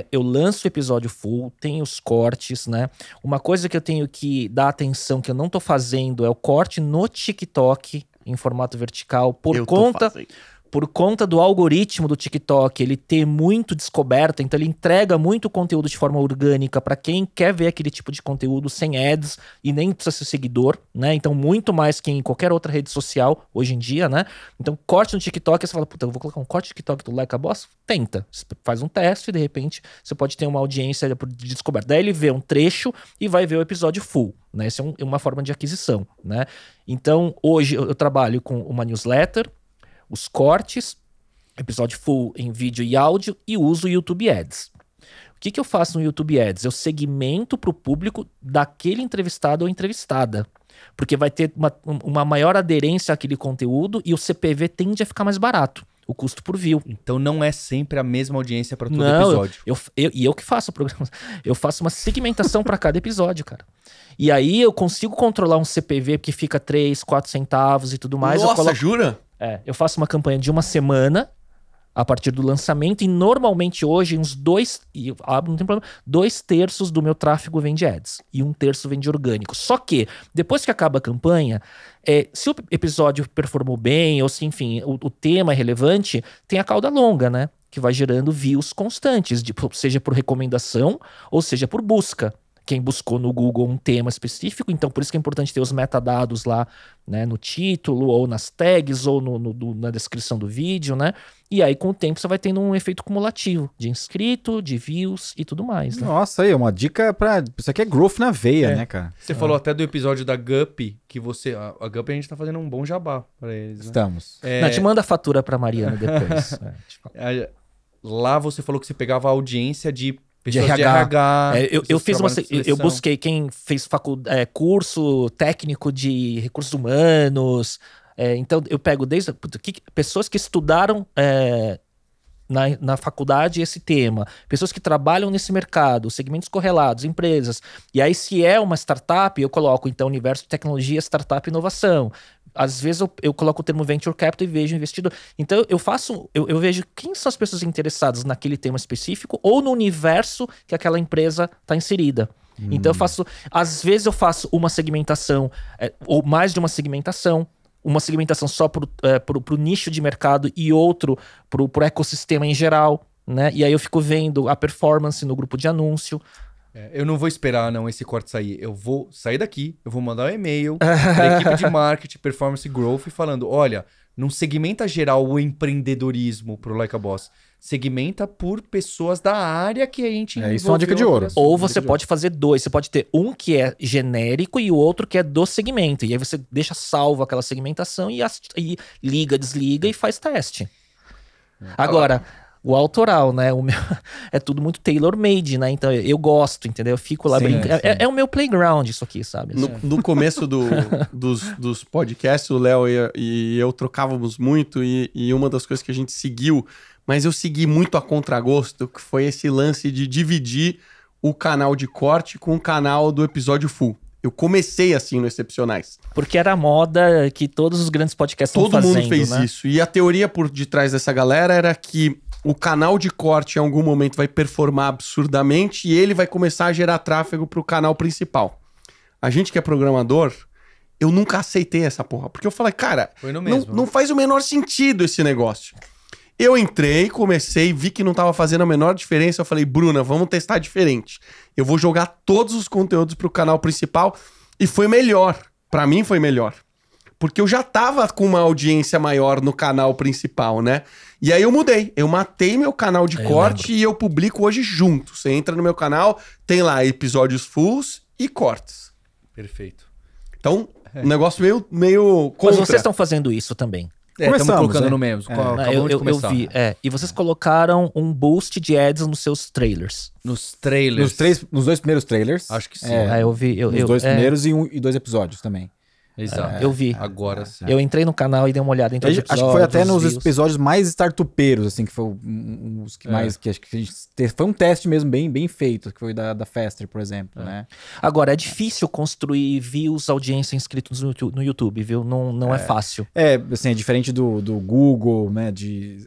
eu lanço o episódio full, tem os cortes, né? Uma coisa que eu tenho que dar atenção, que eu não tô fazendo, é o corte no TikTok em formato vertical, Eu tô fazendo. por conta do algoritmo do TikTok, ele ter muito descoberta, então ele entrega muito conteúdo de forma orgânica para quem quer ver aquele tipo de conteúdo sem ads e nem precisa ser seguidor, né? Então muito mais que em qualquer outra rede social hoje em dia, né? Então corte no TikTok, você fala, puta, eu vou colocar um corte no TikTok do Like a Boss? Tenta, você faz um teste e de repente você pode ter uma audiência de descoberta. Daí ele vê um trecho e vai ver o episódio full, né? Essa é uma forma de aquisição, né? Então hoje eu trabalho com uma newsletter, os cortes, episódio full em vídeo e áudio e uso o YouTube Ads. O que eu faço no YouTube Ads? Eu segmento para o público daquele entrevistado ou entrevistada. Porque vai ter uma maior aderência àquele conteúdo e o CPV tende a ficar mais barato. O custo por view. Então não é sempre a mesma audiência para todo Não, episódio. eu que faço o programa. Eu faço uma segmentação para cada episódio, cara. E aí eu consigo controlar um CPV que fica 3, 4 centavos e tudo mais. Nossa, jura? Eu faço uma campanha de uma semana a partir do lançamento e normalmente hoje uns não tem problema, 2/3 do meu tráfego vem de ads e 1/3 vem de orgânico. Só que depois que acaba a campanha, se o episódio performou bem ou se, enfim, o tema é relevante, tem a cauda longa, né? Que vai gerando views constantes, seja por recomendação ou seja por busca. Quem buscou no Google um tema específico, então por isso que é importante ter os metadados lá, né, no título, ou nas tags, ou na descrição do vídeo, né? E aí com o tempo você vai tendo um efeito cumulativo de inscrito, de views e tudo mais, né? Nossa, aí, uma dica pra... Isso aqui é growth na veia, né, cara? Você falou até do episódio da Gup, que você... A Gup a gente tá fazendo um bom jabá pra eles, né? Estamos. Não, te manda a fatura pra Mariana depois. Lá você falou que você pegava a audiência de pessoas De de RH. RH. Eu busquei quem fez curso técnico de recursos humanos. Então eu pego desde pessoas que estudaram na faculdade esse tema, pessoas que trabalham nesse mercado, segmentos correlados, empresas. E aí, se é uma startup, eu coloco então universo de tecnologia, startup e inovação. Às vezes eu coloco o termo venture capital e vejo investidor. Então eu vejo quem são as pessoas interessadas naquele tema específico ou no universo que aquela empresa está inserida. Então às vezes eu faço uma segmentação ou mais de uma segmentação só pro nicho de mercado e outro pro ecossistema em geral, né? E aí eu fico vendo a performance no grupo de anúncio. Eu não vou esperar, não, esse corte sair. Eu vou sair daqui, eu vou mandar um e-mail pra equipe de marketing, performance e growth, falando, olha, não segmenta geral o empreendedorismo pro Like a Boss. Segmenta por pessoas da área que a gente... Isso é uma dica de ouro. Ou você pode fazer dois. Você pode ter um que é genérico e o outro que é do segmento. E aí você deixa salvo aquela segmentação e liga, desliga e faz teste. Agora... O autoral, né? O meu é tudo muito tailor-made, né? Então eu gosto, entendeu? Eu fico lá brincando. É o meu playground isso aqui, sabe? No começo dos podcasts, o Léo e eu trocávamos muito e uma das coisas que a gente seguiu, mas eu segui muito a contragosto, que foi esse lance de dividir o canal de corte com o canal do episódio full. Eu comecei assim no Excepcionais. Porque era a moda que todos os grandes podcasts estão fazendo, Todo mundo fez isso. E a teoria por detrás dessa galera era que o canal de corte em algum momento vai performar absurdamente e ele vai começar a gerar tráfego pro canal principal. A gente que é programador, eu nunca aceitei essa porra. Porque eu falei, cara, não faz o menor sentido esse negócio. Eu entrei, comecei, vi que não tava fazendo a menor diferença. Eu falei, Bruna, vamos testar diferente. Eu vou jogar todos os conteúdos pro canal principal e foi melhor. Pra mim foi melhor. Porque eu já tava com uma audiência maior no canal principal, né? E aí eu mudei. Eu matei meu canal de corte e eu publico hoje junto. Você entra no meu canal, tem lá episódios fulls e cortes. Perfeito. Então, um negócio meio contra. Mas vocês estão fazendo isso também. Estamos colocando no mesmo. Eu vi. E vocês colocaram um boost de ads nos seus trailers. Nos trailers. Nos 2 primeiros trailers. Acho que sim. Eu vi. Nos 2 primeiros e 2 episódios também. Exato. Eu vi. Agora sim. Eu entrei no canal e dei uma olhada em todos os Acho que foi até nos views. episódios mais startupeiros, assim, que foi os que mais... Que acho que a gente foi um teste mesmo bem feito, que foi da Faster, por exemplo, né? Agora, é difícil construir views, audiência, inscritos no YouTube, viu? Não é fácil. Assim, é diferente do Google, né?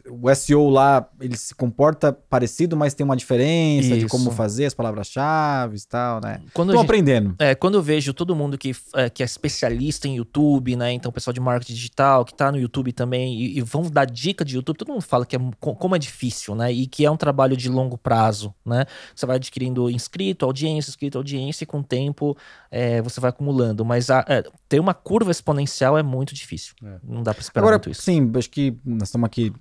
O SEO lá, ele se comporta parecido, mas tem uma diferença de Isso. como fazer as palavras-chave e tal, né? Quando Tô a gente- aprendendo. Quando eu vejo todo mundo que é especialista em YouTube, né? Então, o pessoal de marketing digital, que tá no YouTube também, e vão dar dica de YouTube, todo mundo fala que como é difícil, né? E que é um trabalho de longo prazo, né? Você vai adquirindo inscrito, audiência, e com o tempo você vai acumulando. Mas ter uma curva exponencial é muito difícil. Não dá pra esperar Agora, muito isso. sim, acho que nós estamos aqui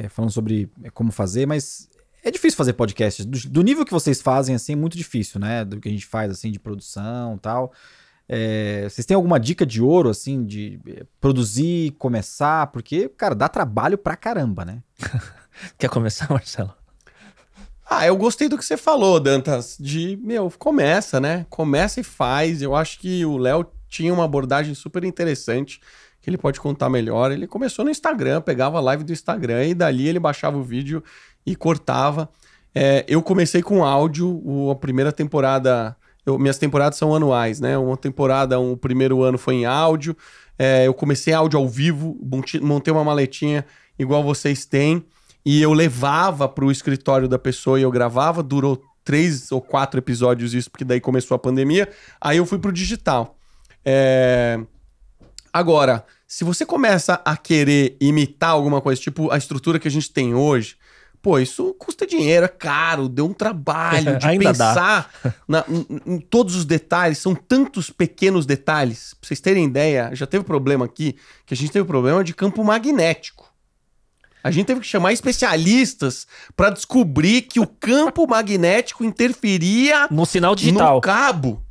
falando sobre como fazer, mas é difícil fazer podcast. Do nível que vocês fazem, assim, é muito difícil, né? Do que a gente faz, assim, de produção e tal. Vocês têm alguma dica de ouro, assim, de produzir, começar? Porque, cara, dá trabalho pra caramba, né? Quer começar, Marcelo? Eu gostei do que você falou, Dantas, começa, né? Começa e faz. Eu acho que o Léo tinha uma abordagem super interessante, que ele pode contar melhor. Ele começou no Instagram, pegava a live do Instagram e dali ele baixava o vídeo e cortava. Eu comecei com áudio, a primeira temporada... minhas temporadas são anuais, né? Uma temporada, o primeiro ano foi em áudio. Eu comecei áudio ao vivo, montei uma maletinha igual vocês têm. E eu levava pro escritório da pessoa e eu gravava. Durou 3 ou 4 episódios isso, porque daí começou a pandemia. Aí eu fui pro digital. Agora, se você começa a querer imitar alguma coisa, tipo a estrutura que a gente tem hoje... Pô, isso custa dinheiro, é caro, deu um trabalho de Ainda pensar em todos os detalhes. São tantos pequenos detalhes. Pra vocês terem ideia, já teve problema aqui, que a gente teve problema de campo magnético. A gente teve que chamar especialistas para descobrir que o campo magnético interferia No sinal digital. no cabo.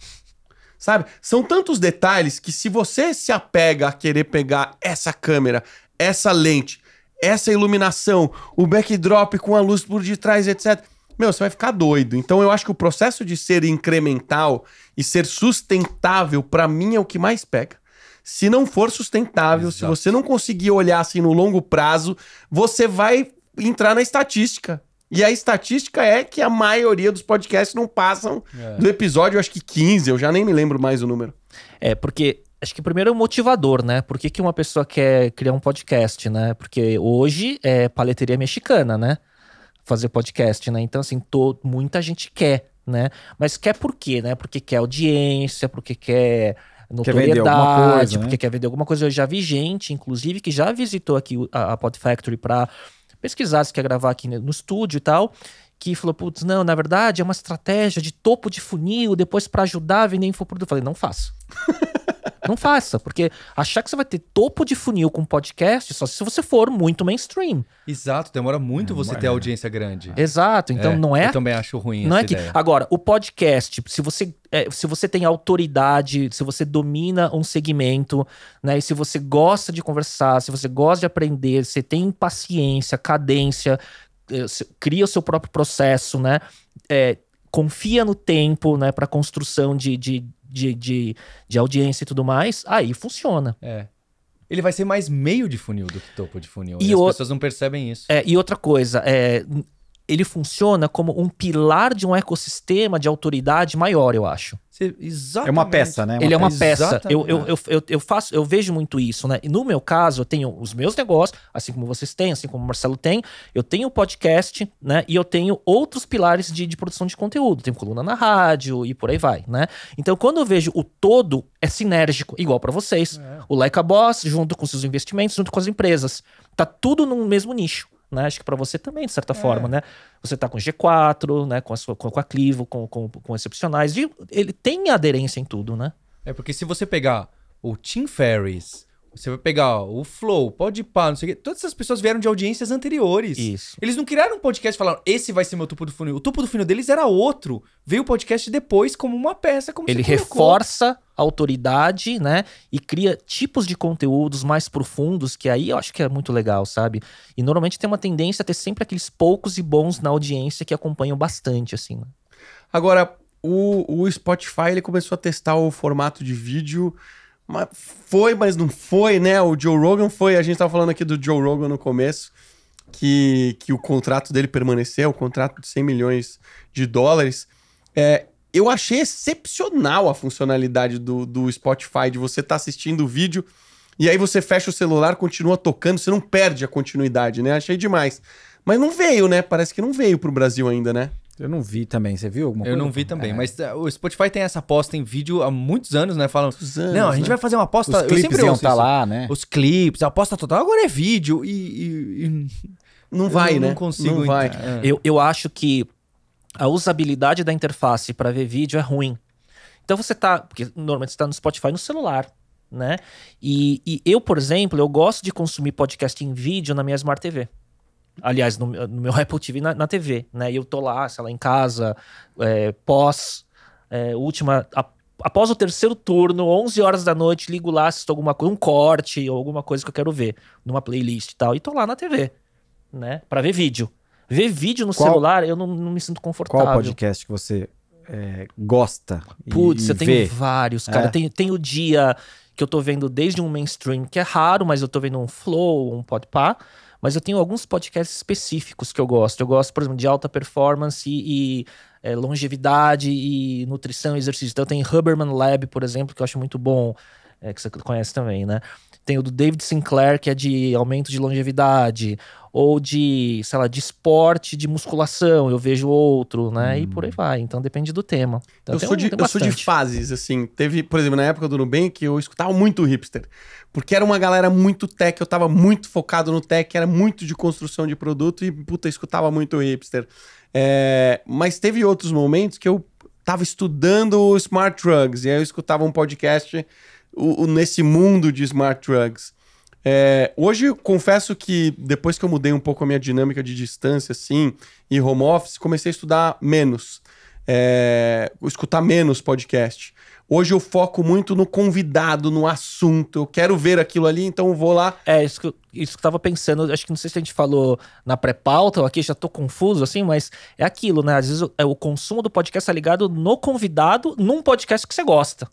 Sabe? São tantos detalhes que se você se apega a querer pegar essa câmera, essa lente, essa iluminação, o backdrop com a luz por detrás, etc. Você vai ficar doido. Então eu acho que o processo de ser incremental e ser sustentável, pra mim, é o que mais pega. Se não for sustentável, se você não conseguir olhar assim no longo prazo, você vai entrar na estatística. E a estatística é que a maioria dos podcasts não passam do episódio, eu acho que 15, eu já nem me lembro mais o número. Porque... Acho que primeiro é o motivador, né? Por que uma pessoa quer criar um podcast, né? Porque hoje é paleteria mexicana, né? Fazer podcast, né? Então, assim, muita gente quer, né? Mas quer por quê, né? Porque quer audiência, porque quer notoriedade, vender alguma coisa, porque né? quer vender alguma coisa. Eu já vi gente, inclusive, que já visitou aqui a Pod Factory pra pesquisar se quer gravar aqui no estúdio e tal, que falou, putz, não, na verdade é uma estratégia de topo de funil, depois pra ajudar a vender infoproduto. Eu falei, não faça. Não faça, porque achar que você vai ter topo de funil com podcast só se você for muito mainstream. Exato, demora muito você ter audiência grande. Exato, então não é... Eu também acho ruim Não essa é que... ideia. Agora, o podcast, se você tem autoridade, se você domina um segmento, né, e se você gosta de conversar, se você gosta de aprender, você tem paciência, cadência, cria o seu próprio processo, né, confia no tempo, né, para construção de audiência e tudo mais, aí funciona. Ele vai ser mais meio de funil do que topo de funil. E E as pessoas não percebem isso. E outra coisa, ele funciona como um pilar de um ecossistema de autoridade maior, eu acho. Exatamente. É uma peça, né? Ele é uma peça. Exatamente. Eu vejo muito isso, né? E no meu caso, eu tenho os meus negócios, assim como vocês têm, assim como o Marcelo tem. Eu tenho o podcast, né? E eu tenho outros pilares de produção de conteúdo. Tenho coluna na rádio e por aí vai, né? Então, quando eu vejo o todo, é sinérgico, igual pra vocês. O Like a Boss, junto com seus investimentos, junto com as empresas. Tá tudo no mesmo nicho. Né? Acho que para você também, de certa forma, né? Você tá com G4, né? Com a Clivo, com Excepcionais. Ele tem aderência em tudo, né? Porque se você pegar o Tim Ferriss, você vai pegar o Flow, Podpah, não sei o quê. Todas essas pessoas vieram de audiências anteriores. Isso. Eles não criaram um podcast e falaram, esse vai ser meu topo do funil. O topo do funil deles era outro. Veio o podcast depois como uma peça, como ele você colocou. reforça a autoridade, né? E cria tipos de conteúdos mais profundos, que aí eu acho que é muito legal, sabe? E normalmente tem uma tendência a ter sempre aqueles poucos e bons na audiência que acompanham bastante, assim, né? Agora, o Spotify ele começou a testar o formato de vídeo mas não foi, né? O Joe Rogan foi. A gente tava falando aqui do Joe Rogan no começo, que o contrato dele permaneceu, o contrato de 100 milhões de dólares. Eu achei excepcional a funcionalidade do Spotify, de você estar assistindo o vídeo e aí você fecha o celular, continua tocando, você não perde a continuidade, né? Achei demais. Mas não veio, né? Parece que não veio pro Brasil ainda, né? Eu não vi também. Você viu alguma Eu coisa? não vi também, mas o Spotify tem essa aposta em vídeo há muitos anos, né? Falam, Muitos anos, não, a gente né? vai fazer uma aposta... Os eu clipes sempre iam ouço estar isso. lá, né? Os clipes, a aposta total, agora é vídeo e Não vai, eu né? Não consigo... Não vai. entrar. Eu acho que a usabilidade da interface para ver vídeo é ruim. Então você tá... Porque normalmente você tá no Spotify no celular, né? E eu, por exemplo, eu gosto de consumir podcast em vídeo na minha Smart TV. Aliás, no meu Apple TV na TV, né? E eu tô lá, sei lá, em casa, após o terceiro turno, 11 horas da noite, ligo lá, assisto alguma coisa, um corte ou alguma coisa que eu quero ver, numa playlist e tal, e tô lá na TV, né? Pra ver vídeo. Ver vídeo no celular, eu não me sinto confortável. Qual podcast que você gosta? Putz, eu tenho vê? vários, cara. Tem o dia que eu tô vendo desde um mainstream, que é raro, mas eu tô vendo um Flow, um Podpah. Mas eu tenho alguns podcasts específicos que eu gosto. Eu gosto, por exemplo, de alta performance e longevidade e nutrição e exercício. Então tem Huberman Lab, por exemplo, que eu acho muito bom, que você conhece também, né? Tem o do David Sinclair, que é de aumento de longevidade. Ou de, sei lá, de esporte, de musculação. Eu vejo outro, né? E por aí vai. Então depende do tema. Então, Eu sou de fases, assim. Teve, por exemplo, na época do Nubank, eu escutava muito hipster. Porque era uma galera muito tech, eu tava muito focado no tech, era muito de construção de produto e, puta, eu escutava muito hipster. Mas teve outros momentos que eu tava estudando Smart Drugs, e aí eu escutava um podcast nesse mundo de Smart Drugs. Hoje, eu confesso que depois que eu mudei um pouco a minha dinâmica de distância, assim, e home office, comecei a estudar menos. Escutar menos podcast. Hoje eu foco muito no convidado, no assunto. Eu quero ver aquilo ali, então eu vou lá. Isso que eu tava pensando. Acho que não sei se a gente falou na pré-pauta, ou aqui já tô confuso, assim, mas é aquilo, né? Às vezes o consumo do podcast tá ligado no convidado, num podcast que você gosta.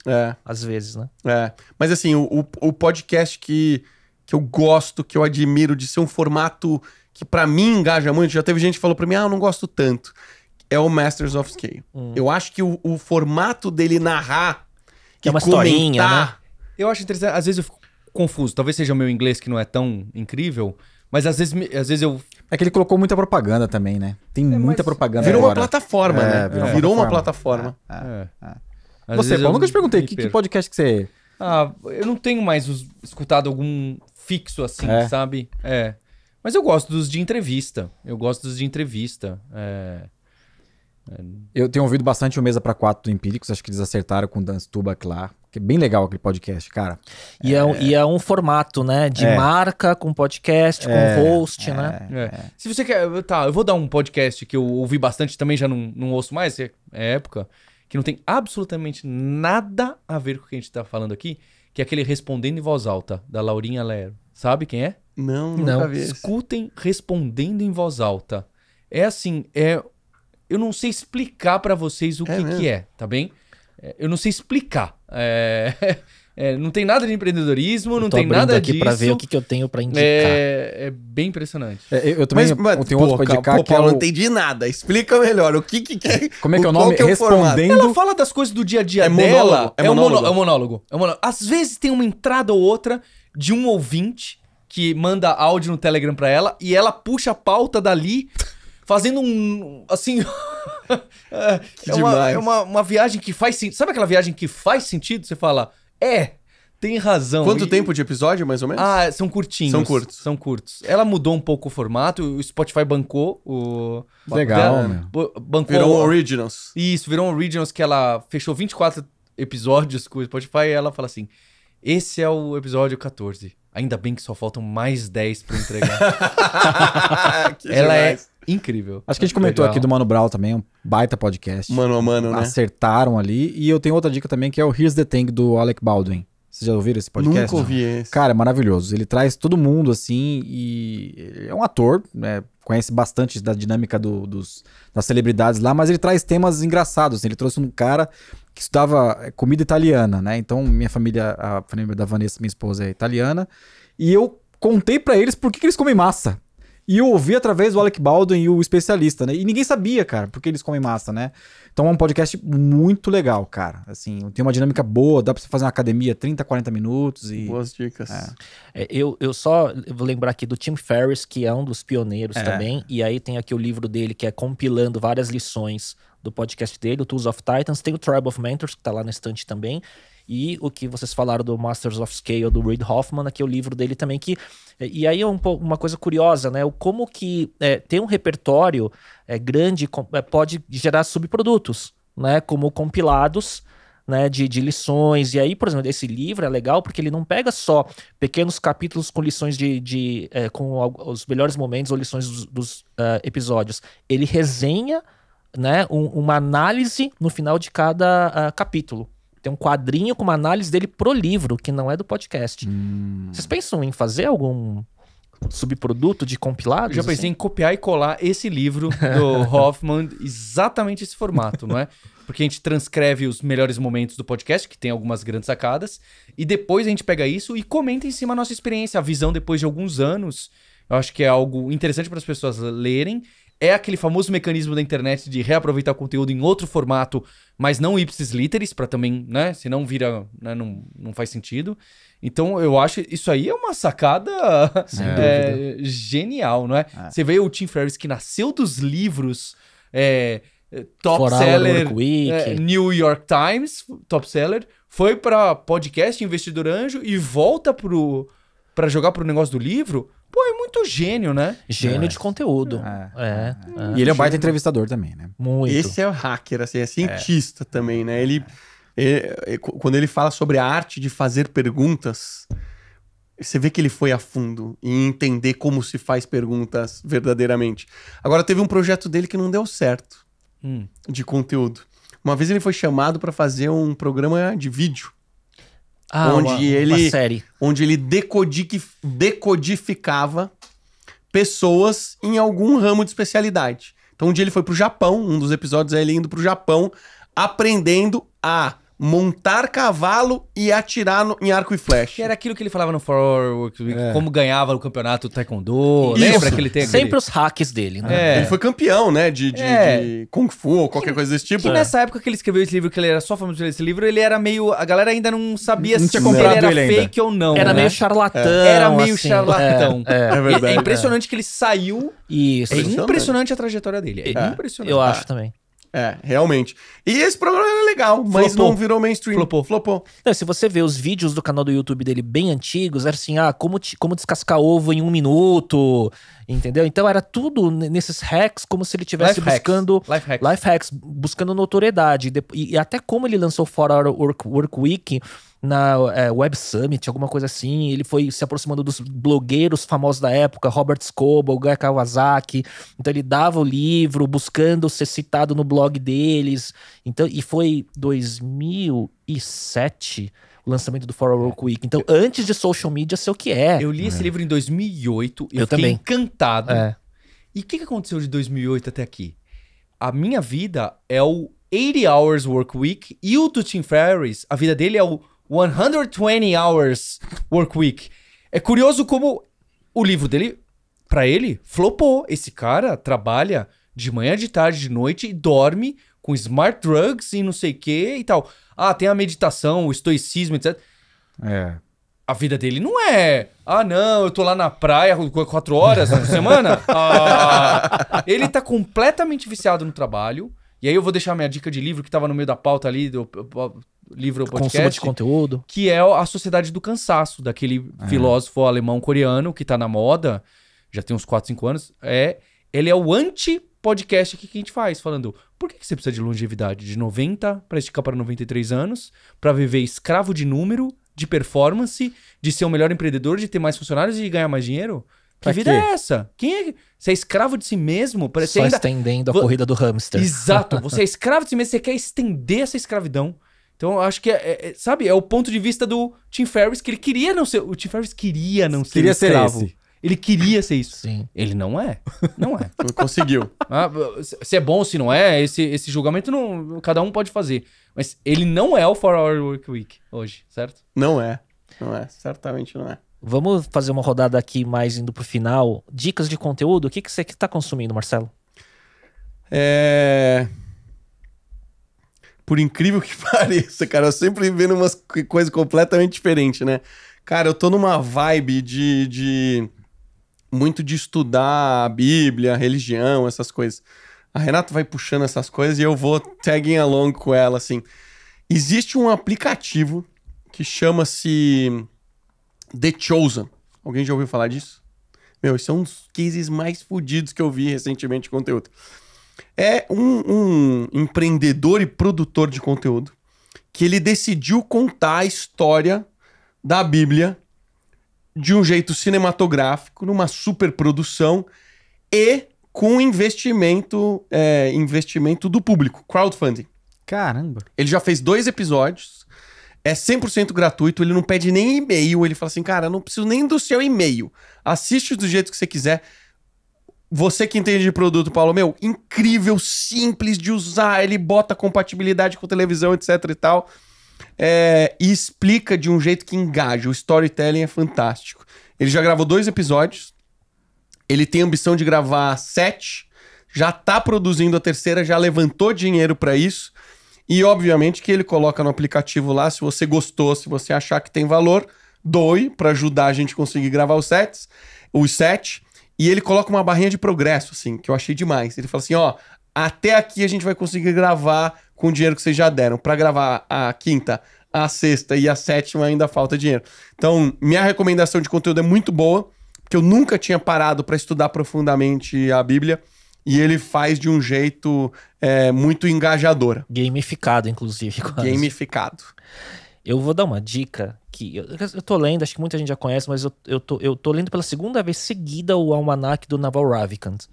Às vezes, né? Mas assim, o podcast que eu gosto, que eu admiro, de ser um formato que pra mim engaja muito, já teve gente que falou pra mim, eu não gosto tanto. É o Masters of Scale. Eu acho que o formato dele narrar que é uma historinha, né? Eu acho interessante. Às vezes eu fico confuso. Talvez seja o meu inglês que não é tão incrível, mas às vezes eu... É que ele colocou muita propaganda também, né? Tem muita propaganda Virou agora. uma plataforma, né? Virou uma plataforma. Você, Paulo, nunca te perguntei, que podcast que você... Eu não tenho mais escutado algum fixo assim, sabe? Mas eu gosto dos de entrevista. Eu tenho ouvido bastante o Mesa pra 4 do Empíricos, acho que eles acertaram com o Dan Stubach lá, que é bem legal aquele podcast, cara. E é um formato, né, de marca, com podcast, com host, né? Se você quer... Tá, eu vou dar um podcast que eu ouvi bastante, também já não ouço mais, é época, que não tem absolutamente nada a ver com o que a gente tá falando aqui, que é aquele Respondendo em Voz Alta, da Laurinha Lero. Sabe quem é? Não, nunca vi esse. Escutem Respondendo em Voz Alta. É assim, eu não sei explicar pra vocês o que é, tá bem? Eu não sei explicar. Não tem nada de empreendedorismo, não tem nada aqui disso. Pra ver o que eu tenho pra indicar. É bem impressionante. Eu também tenho outro pra indicar que eu não entendi nada. Explica melhor. O que é? Como é que é o nome? Respondendo... Ela fala das coisas do dia a dia dela. É um monólogo. Às vezes tem uma entrada ou outra de um ouvinte que manda áudio no Telegram pra ela e ela puxa a pauta dali... Fazendo assim... demais. É uma viagem que faz sentido. Sabe aquela viagem que faz sentido? Você fala, tem razão. Quanto tempo de episódio, mais ou menos? São curtinhos. São curtos. Ela mudou um pouco o formato, o Spotify bancou o... Legal, bancou, virou um Originals. Isso, virou um Originals que ela fechou 24 episódios com o Spotify e ela fala assim, esse é o episódio 14. Ainda bem que só faltam mais 10 pra entregar. Ela demais. Incrível. Acho que a gente comentou aqui do Mano Brown também, um baita podcast. Mano a mano, né? Acertaram ali. E eu tenho outra dica também, que é o Here's the Thing, do Alec Baldwin. Vocês já ouviram esse podcast? Nunca ouvi esse. Cara, é maravilhoso. Ele traz todo mundo, assim, e é um ator, né, conhece bastante da dinâmica das celebridades lá, mas ele traz temas engraçados. Ele trouxe um cara que estudava comida italiana, né? Então, a família da Vanessa, minha esposa, é italiana. E eu contei pra eles por que eles comem massa. E eu ouvi através do Alec Baldwin e o especialista, né? E ninguém sabia, cara, por que eles comem massa, né? Então é um podcast muito legal, cara. Assim, tem uma dinâmica boa, dá pra você fazer uma academia 30, 40 minutos e... Boas dicas. Eu só vou lembrar aqui do Tim Ferriss, que é um dos pioneiros também. E aí tem aqui o livro dele, que é compilando várias lições do podcast dele, o Tools of Titans. Tem o Tribe of Mentors, que tá lá na estante também. E o que vocês falaram do Masters of Scale, do Reid Hoffman, aqui é o livro dele também, que... E aí é uma coisa curiosa, né? Como que ter um repertório grande pode gerar subprodutos, né? Como compilados, né? De lições. E aí, por exemplo, esse livro é legal porque ele não pega só pequenos capítulos com lições com os melhores momentos ou lições dos episódios. Ele resenha, né? Uma análise no final de cada capítulo. Tem um quadrinho com uma análise dele pro livro, que não é do podcast. Vocês pensam em fazer algum subproduto de compilados? Eu já pensei em copiar e colar esse livro do Hoffman, exatamente esse formato, não é? Porque a gente transcreve os melhores momentos do podcast, que tem algumas grandes sacadas, e depois a gente pega isso e comenta em cima a nossa experiência, a visão depois de alguns anos. Eu acho que é algo interessante para as pessoas lerem. É aquele famoso mecanismo da internet de reaproveitar o conteúdo em outro formato, mas não ipsis literis, para também, né? Senão vira, né, não faz sentido. Então, eu acho isso aí é uma sacada genial, não é? Você vê o Tim Ferriss, que nasceu dos livros top seller, New York Times, top seller, foi para podcast Investidor Anjo e volta para jogar pro negócio do livro. Pô, é muito gênio, né? Gênio de conteúdo. E ele é um baita entrevistador também, né? Muito. Esse é o hacker, assim, é cientista também, né? Quando ele fala sobre a arte de fazer perguntas, você vê que ele foi a fundo em entender como se faz perguntas verdadeiramente. Agora, teve um projeto dele que não deu certo de conteúdo. Uma vez ele foi chamado para fazer um programa de vídeo. Uma série. Onde ele decodificava pessoas em algum ramo de especialidade. Então um dia ele foi pro Japão, um dos episódios é ele indo pro Japão, aprendendo a montar cavalo e atirar em arco e flecha. Que era aquilo que ele falava no Forward Week, como ganhava o campeonato Taekwondo. Lembra que ele tem sempre os hacks dele, né? Ele foi campeão, né, de Kung Fu ou qualquer coisa desse tipo. Que nessa época que ele escreveu esse livro, que ele era só famoso por esse livro, ele era meio... A galera ainda não sabia se ele era fake ou não. Era meio charlatão. Era meio charlatão. É verdade. É impressionante que ele saiu. Isso. É impressionante a trajetória dele. É impressionante. Eu acho também. Realmente. E esse programa era legal, mas não virou mainstream. Flopou. Não, se você vê os vídeos do canal do YouTube dele bem antigos, era assim, como descascar ovo em 1 minuto, entendeu? Então era tudo nesses hacks, como se ele estivesse buscando... Life hacks, buscando notoriedade. E até como ele lançou 4 Hour Work Week na Web Summit, alguma coisa assim. Ele foi se aproximando dos blogueiros famosos da época, Robert Scoble, Guy Kawasaki. Então ele dava o livro, buscando ser citado no blog deles. Então, e foi 2007 o lançamento do 4 Hour Work Week. Então, antes de social media ser o que é. Eu li esse livro em 2008 e eu fiquei também encantado. E o que aconteceu de 2008 até aqui? A minha vida é o 80 Hours Work Week e o do Tim Ferriss, a vida dele é o 120 Hours Work Week. É curioso como o livro dele, pra ele, flopou. Esse cara trabalha de manhã, de tarde, de noite e dorme com smart drugs e não sei o que e tal. Tem a meditação, o estoicismo, etc. A vida dele não é... não, eu tô lá na praia 4 horas na semana. Ele tá completamente viciado no trabalho. E aí eu vou deixar minha dica de livro que tava no meio da pauta ali do livro ou podcast. Consumo de conteúdo. Que é A Sociedade do Cansaço, daquele filósofo alemão-coreano que tá na moda, já tem uns 4, 5 anos. Ele é o anti-podcast que a gente faz, falando por que você precisa de longevidade? De 90 para esticar para 93 anos, para viver escravo de número, de performance, de ser o melhor empreendedor, de ter mais funcionários e ganhar mais dinheiro? Que vida é essa? Você é escravo de si mesmo? Só estendendo a corrida do hamster. Exato. Você é escravo de si mesmo, você quer estender essa escravidão. Então, eu acho que sabe, é o ponto de vista do Tim Ferriss, que ele queria não ser... O Tim Ferriss queria não ser escravo. Ele queria ser isso. Sim. Ele não é. Não é. Não conseguiu. Se é bom ou se não é, esse julgamento não, cada um pode fazer. Mas ele não é o 4-Hour Work Week hoje, certo? Não é. Não é. Certamente não é. Vamos fazer uma rodada aqui mais indo pro final. Dicas de conteúdo. O que você tá consumindo, Marcelo? Por incrível que pareça, cara, eu sempre vendo umas coisas completamente diferentes, né? Cara, eu tô numa vibe muito de estudar a Bíblia, a religião, essas coisas. A Renata vai puxando essas coisas e eu vou tagging along com ela, assim. Existe um aplicativo que chama-se The Chosen. Alguém já ouviu falar disso? Meu, esse é um dos cases mais fodidos que eu vi recentemente de conteúdo. É um empreendedor e produtor de conteúdo que ele decidiu contar a história da Bíblia de um jeito cinematográfico, numa superprodução e com investimento do público, crowdfunding. Caramba. Ele já fez 2 episódios, é 100% gratuito, ele não pede nem e-mail, ele fala assim, cara, eu não preciso nem do seu e-mail, assiste do jeito que você quiser. Você que entende de produto, Paulo, meu, incrível, simples de usar, ele bota compatibilidade com televisão, etc e tal, e explica de um jeito que engaja, o storytelling é fantástico. Ele já gravou 2 episódios, ele tem a ambição de gravar 7, já tá produzindo a 3ª, já levantou dinheiro pra isso, e obviamente que ele coloca no aplicativo lá, se você gostou, se você achar que tem valor, doe pra ajudar a gente a conseguir gravar os 7, e ele coloca uma barrinha de progresso, assim, que eu achei demais. Ele fala assim, ó, até aqui a gente vai conseguir gravar com o dinheiro que vocês já deram. Pra gravar a 5ª, a 6ª e a 7ª ainda falta dinheiro. Então, minha recomendação de conteúdo é muito boa, porque eu nunca tinha parado pra estudar profundamente a Bíblia, e ele faz de um jeito muito engajador. Gamificado, inclusive. Quase. Gamificado. Eu vou dar uma dica que eu tô lendo, acho que muita gente já conhece, mas eu tô lendo pela 2ª vez seguida o Almanac do Naval Ravikant.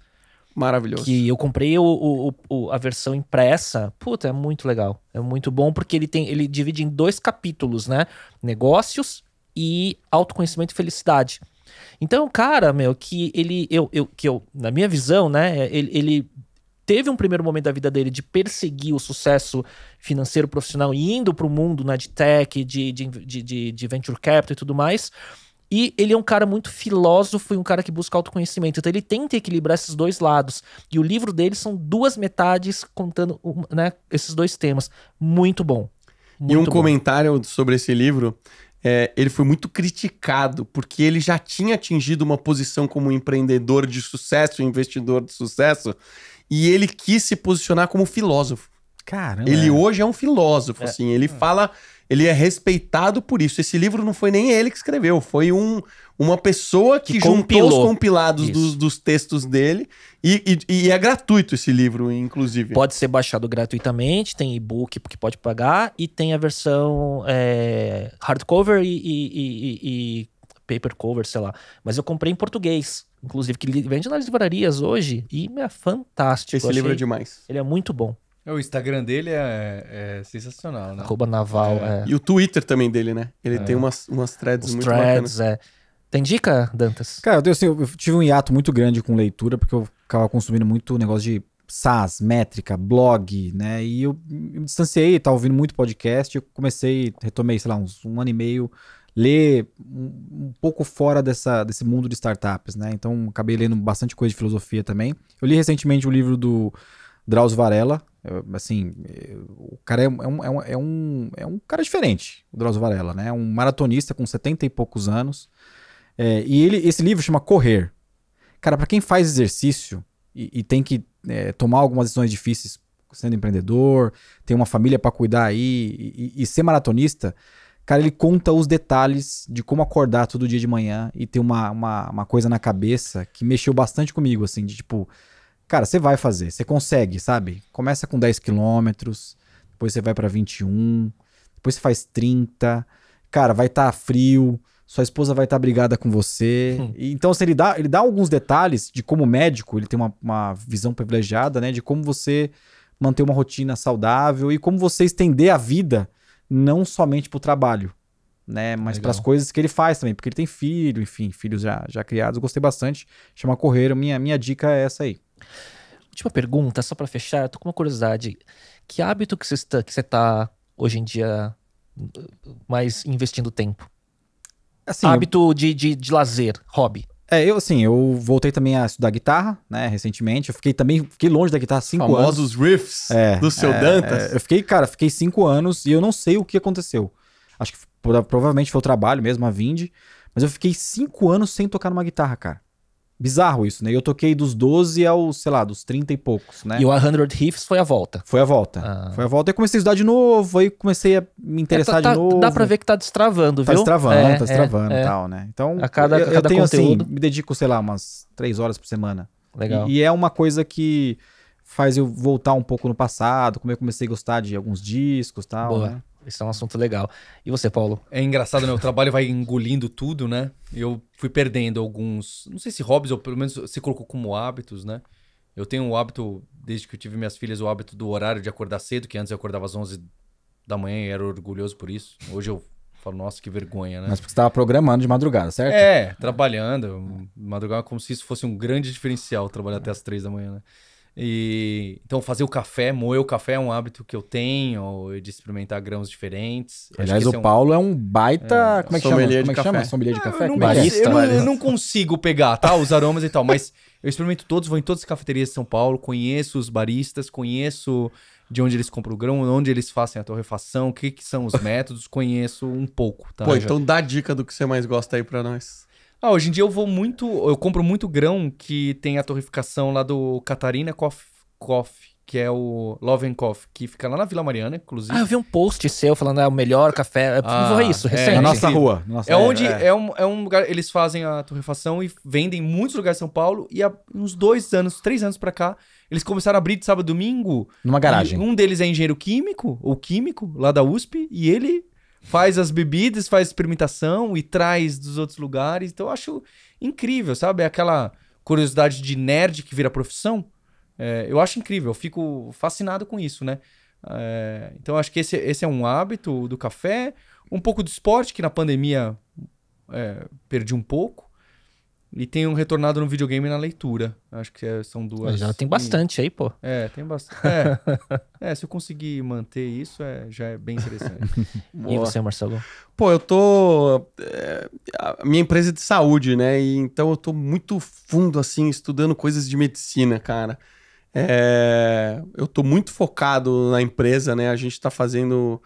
Maravilhoso. Que eu comprei a versão impressa. Puta, é muito legal. É muito bom porque ele divide em 2 capítulos, né? Negócios e autoconhecimento e felicidade. Então, cara, meu, que na minha visão, né, ele teve um primeiro momento da vida dele de perseguir o sucesso financeiro profissional indo pro mundo, né, de tech, de venture capital e tudo mais. E ele é um cara muito filósofo e um cara que busca autoconhecimento. Então ele tenta equilibrar esses 2 lados. E o livro dele são 2 metades contando, né, esses 2 temas. Muito bom. Muito e um bom. comentário sobre esse livro, ele foi muito criticado, porque ele já tinha atingido uma posição como empreendedor de sucesso, investidor de sucesso, e ele quis se posicionar como filósofo. Caramba. Ele hoje é um filósofo, assim, ele fala, ele é respeitado por isso. Esse livro não foi nem ele que escreveu, foi uma pessoa que juntou compilou. os compilados dos textos dele, e é gratuito esse livro, inclusive. Pode ser baixado gratuitamente, tem e-book que pode pagar, e tem a versão hardcover e paper cover, sei lá. Mas eu comprei em português, inclusive, que vende nas livrarias hoje, e é fantástico. Esse livro é demais. Ele é muito bom. O Instagram dele é sensacional, né? @naval. E o Twitter também dele, né? Ele tem umas threads Os muito threads, bacanas. Tem dica, Dantas? Cara, eu tive um hiato muito grande com leitura, porque eu ficava consumindo muito negócio de SaaS, métrica, blog, né? E eu me distanciei, tava ouvindo muito podcast, eu retomei, sei lá, uns 1 ano e meio, ler um pouco fora desse mundo de startups, né? Então, acabei lendo bastante coisa de filosofia também. Eu li recentemente o livro do Drauzio Varela. O cara é um cara diferente, o Drauzio Varela, né? Um maratonista com 70 e poucos anos. E esse livro chama Correr. Cara, pra quem faz exercício e tem que tomar algumas decisões difíceis sendo empreendedor, tem uma família pra cuidar aí e ser maratonista, cara, ele conta os detalhes de como acordar todo dia de manhã e ter uma coisa na cabeça que mexeu bastante comigo, assim, de tipo, cara, você vai fazer, você consegue, sabe? Começa com 10 quilômetros, depois você vai pra 21, depois você faz 30, cara, vai estar frio, sua esposa vai estar brigada com você. Então, assim, ele dá alguns detalhes de como médico, ele tem uma visão privilegiada, né? De como você manter uma rotina saudável e como você estender a vida não somente pro trabalho, né? Mas Legal. para as coisas que ele faz também, porque ele tem filho, enfim, filhos já criados. Eu gostei bastante. Chama Correio. Minha dica é essa aí. Última pergunta, só pra fechar, eu tô com uma curiosidade. Que hábito que você tá hoje em dia mais investindo tempo? Assim, Hábito de lazer, hobby. eu voltei também a estudar guitarra, né, recentemente. Eu fiquei longe da guitarra 5 anos. Famosos riffs do seu Dantas. Eu fiquei 5 anos e eu não sei o que aconteceu. Acho que provavelmente foi o trabalho mesmo, a Vind. Mas eu fiquei 5 anos sem tocar numa guitarra, cara. Bizarro isso, né? Eu toquei dos 12 aos, sei lá, dos 30 e poucos, né? E o 100 Riffs foi a volta. Foi a volta. Foi a volta. Aí comecei a estudar de novo, aí comecei a me interessar de novo. Dá pra ver que tá destravando, Tá viu? destravando e tal, né? Então, A cada eu tenho conteúdo. assim, me dedico, sei lá, umas 3 horas por semana. Legal. E é uma coisa que faz eu voltar um pouco no passado, como eu comecei a gostar de alguns discos e tal, Boa. né? Esse é um assunto legal. E você, Paulo? É engraçado, né? O trabalho vai engolindo tudo, né? Eu fui perdendo alguns, não sei se hobbies, ou pelo menos você colocou como hábitos, né? Eu tenho um hábito, desde que eu tive minhas filhas, o hábito do horário de acordar cedo, que antes eu acordava às 11 da manhã e era orgulhoso por isso. Hoje eu falo, nossa, que vergonha, né? Mas porque você tava programando de madrugada, certo? Trabalhando. Madrugada como se isso fosse um grande diferencial, trabalhar até as 3 da manhã, né? Então, fazer o café, moer o café é um hábito que eu tenho, de experimentar grãos diferentes. Acho Aliás, que esse o Paulo é um baita... Como é que chama? sommelier de Como é que chama? café. Sommelier de café? Eu não, Como é que é? Barista, eu não consigo pegar, tá? Os aromas e tal, mas eu experimento todos, vou em todas as cafeterias de São Paulo, conheço os baristas, conheço de onde eles compram o grão, onde eles fazem a torrefação, o que são os métodos, conheço um pouco, tá? Pô, então dá dica do que você mais gosta aí pra nós. Hoje em dia eu compro muito grão que tem a torreficação lá do Catarina Coffee, que é o Love and Coffee, que fica lá na Vila Mariana, inclusive. Eu vi um post seu falando o melhor café. Foi isso, recente. Na nossa incrível. rua. Nossa, É um lugar, eles fazem a torrefação e vendem em muitos lugares de São Paulo, e há uns 3 anos pra cá, eles começaram a abrir de sábado e domingo. Numa garagem. E um deles é engenheiro químico, lá da USP, e ele faz as bebidas, faz experimentação e traz dos outros lugares. Então eu acho incrível, sabe? É aquela curiosidade de nerd que vira profissão. Eu acho incrível, eu fico fascinado com isso, né? Então eu acho que esse é um hábito do café. Um pouco de esporte, que na pandemia perdi um pouco. E tenho retornado no videogame e na leitura. Acho que são duas... Já tem bastante aí, pô. Tem bastante. Se eu conseguir manter isso, já é bem interessante. E você, Marcelo? Pô, eu tô... a minha empresa é de saúde, né? E então eu tô muito fundo, assim, estudando coisas de medicina, cara. Eu tô muito focado na empresa, né? A gente tá fazendo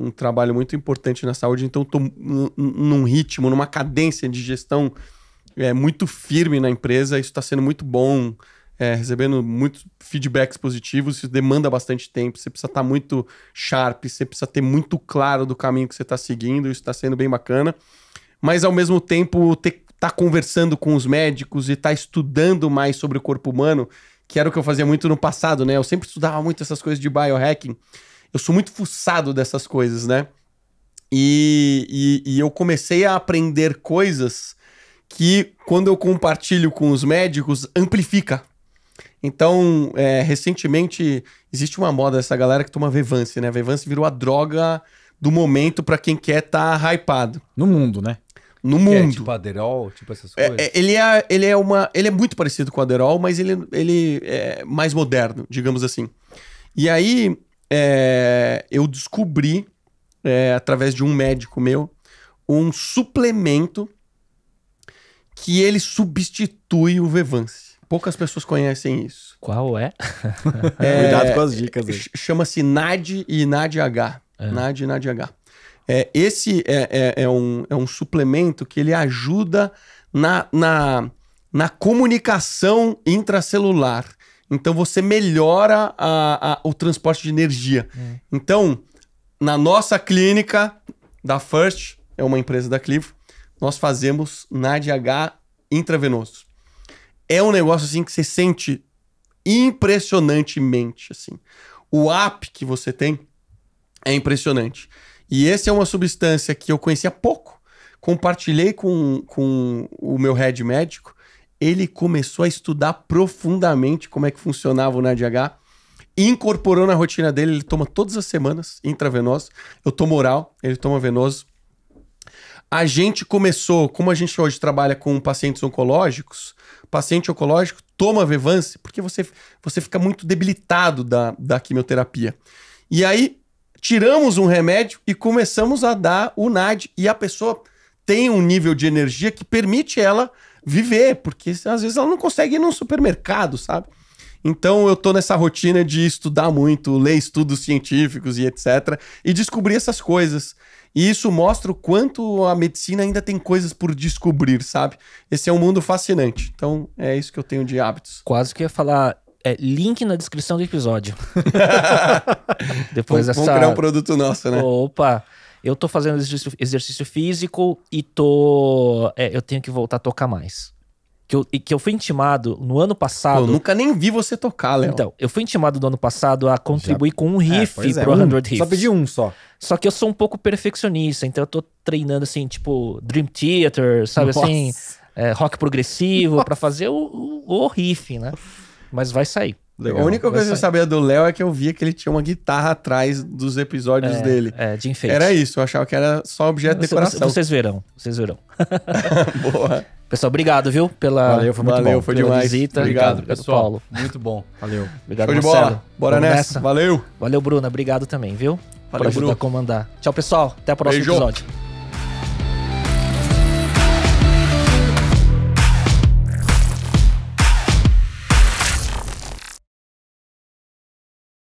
um trabalho muito importante na saúde, então eu tô num ritmo, numa cadência de gestão muito firme na empresa. Isso tá sendo muito bom, recebendo muitos feedbacks positivos. Isso demanda bastante tempo, você precisa estar muito sharp, você precisa ter muito claro do caminho que você tá seguindo. Isso tá sendo bem bacana, mas ao mesmo tempo tá conversando com os médicos e tá estudando mais sobre o corpo humano, que era o que eu fazia muito no passado, né? Eu sempre estudava muito essas coisas de biohacking. Eu sou muito fuçado dessas coisas, né? E eu comecei a aprender coisas que, quando eu compartilho com os médicos, amplifica. Então, recentemente, existe uma moda dessa galera que toma Vevance, né? Vevance virou a droga do momento pra quem quer tá hypado. No mundo, né? No Que mundo. tipo Adderall, tipo essas coisas. Ele é muito parecido com o Adderall, mas ele é mais moderno, digamos assim. E aí, eu descobri, através de um médico meu, um suplemento que ele substitui o Vevance. Poucas pessoas conhecem isso. Qual é? Cuidado com as dicas aí. Chama-se NAD e NADH. NAD e NADH. Esse é um suplemento que ele ajuda na comunicação intracelular. Então você melhora o transporte de energia. Então, na nossa clínica da First, é uma empresa da Clivo, nós fazemos NADH intravenoso. É um negócio assim que você sente impressionantemente, assim. O up que você tem é impressionante. E essa é uma substância que eu conhecia pouco. Compartilhei com o meu head médico. Ele começou a estudar profundamente como é que funcionava o NADH. Incorporou na rotina dele. Ele toma todas as semanas intravenoso. Eu tomo oral, ele toma venoso. a gente começou, como a gente hoje trabalha com pacientes oncológicos, paciente oncológico toma Vevance porque você fica muito debilitado da quimioterapia. E aí, tiramos um remédio e começamos a dar o NAD. E a pessoa tem um nível de energia que permite ela viver, porque às vezes ela não consegue ir num supermercado, sabe? Então eu tô nessa rotina de estudar muito, ler estudos científicos e etc. E descobrir essas coisas. E isso mostra o quanto a medicina ainda tem coisas por descobrir, sabe? Esse é um mundo fascinante. Então é isso que eu tenho de hábitos. Quase que eu ia falar, link na descrição do episódio. Depois Vamos criar um produto nosso, né? Opa! Eu tô fazendo exercício físico e eu tenho que voltar a tocar mais. Que eu fui intimado no ano passado... Pô, nunca nem vi você tocar, Léo. Então, eu fui intimado no ano passado a contribuir com um riff pro 100 Riffs. Só pedi um só. Só que eu sou um pouco perfeccionista, então eu tô treinando assim, tipo, Dream Theater, sabe? Nossa. Assim, rock progressivo pra fazer o riff, né? Mas vai sair. Legal. A única coisa que eu sair. sabia do Léo é que eu via que ele tinha uma guitarra atrás dos episódios dele. De enfeite. Era isso, eu achava que era só objeto de decoração. Vocês verão. Boa. Pessoal, obrigado, viu? Valeu, foi muito bom. Foi pela demais. visita. Obrigado, pessoal. Paulo. Muito bom. Valeu. Obrigado, Show de Marcelo. bola. Bora Vamos nessa. Valeu. Valeu, Bruna. Obrigado também, viu? Por Valeu, ajudar Bruno. a comandar. Tchau, pessoal. Até o próximo Beijo. episódio.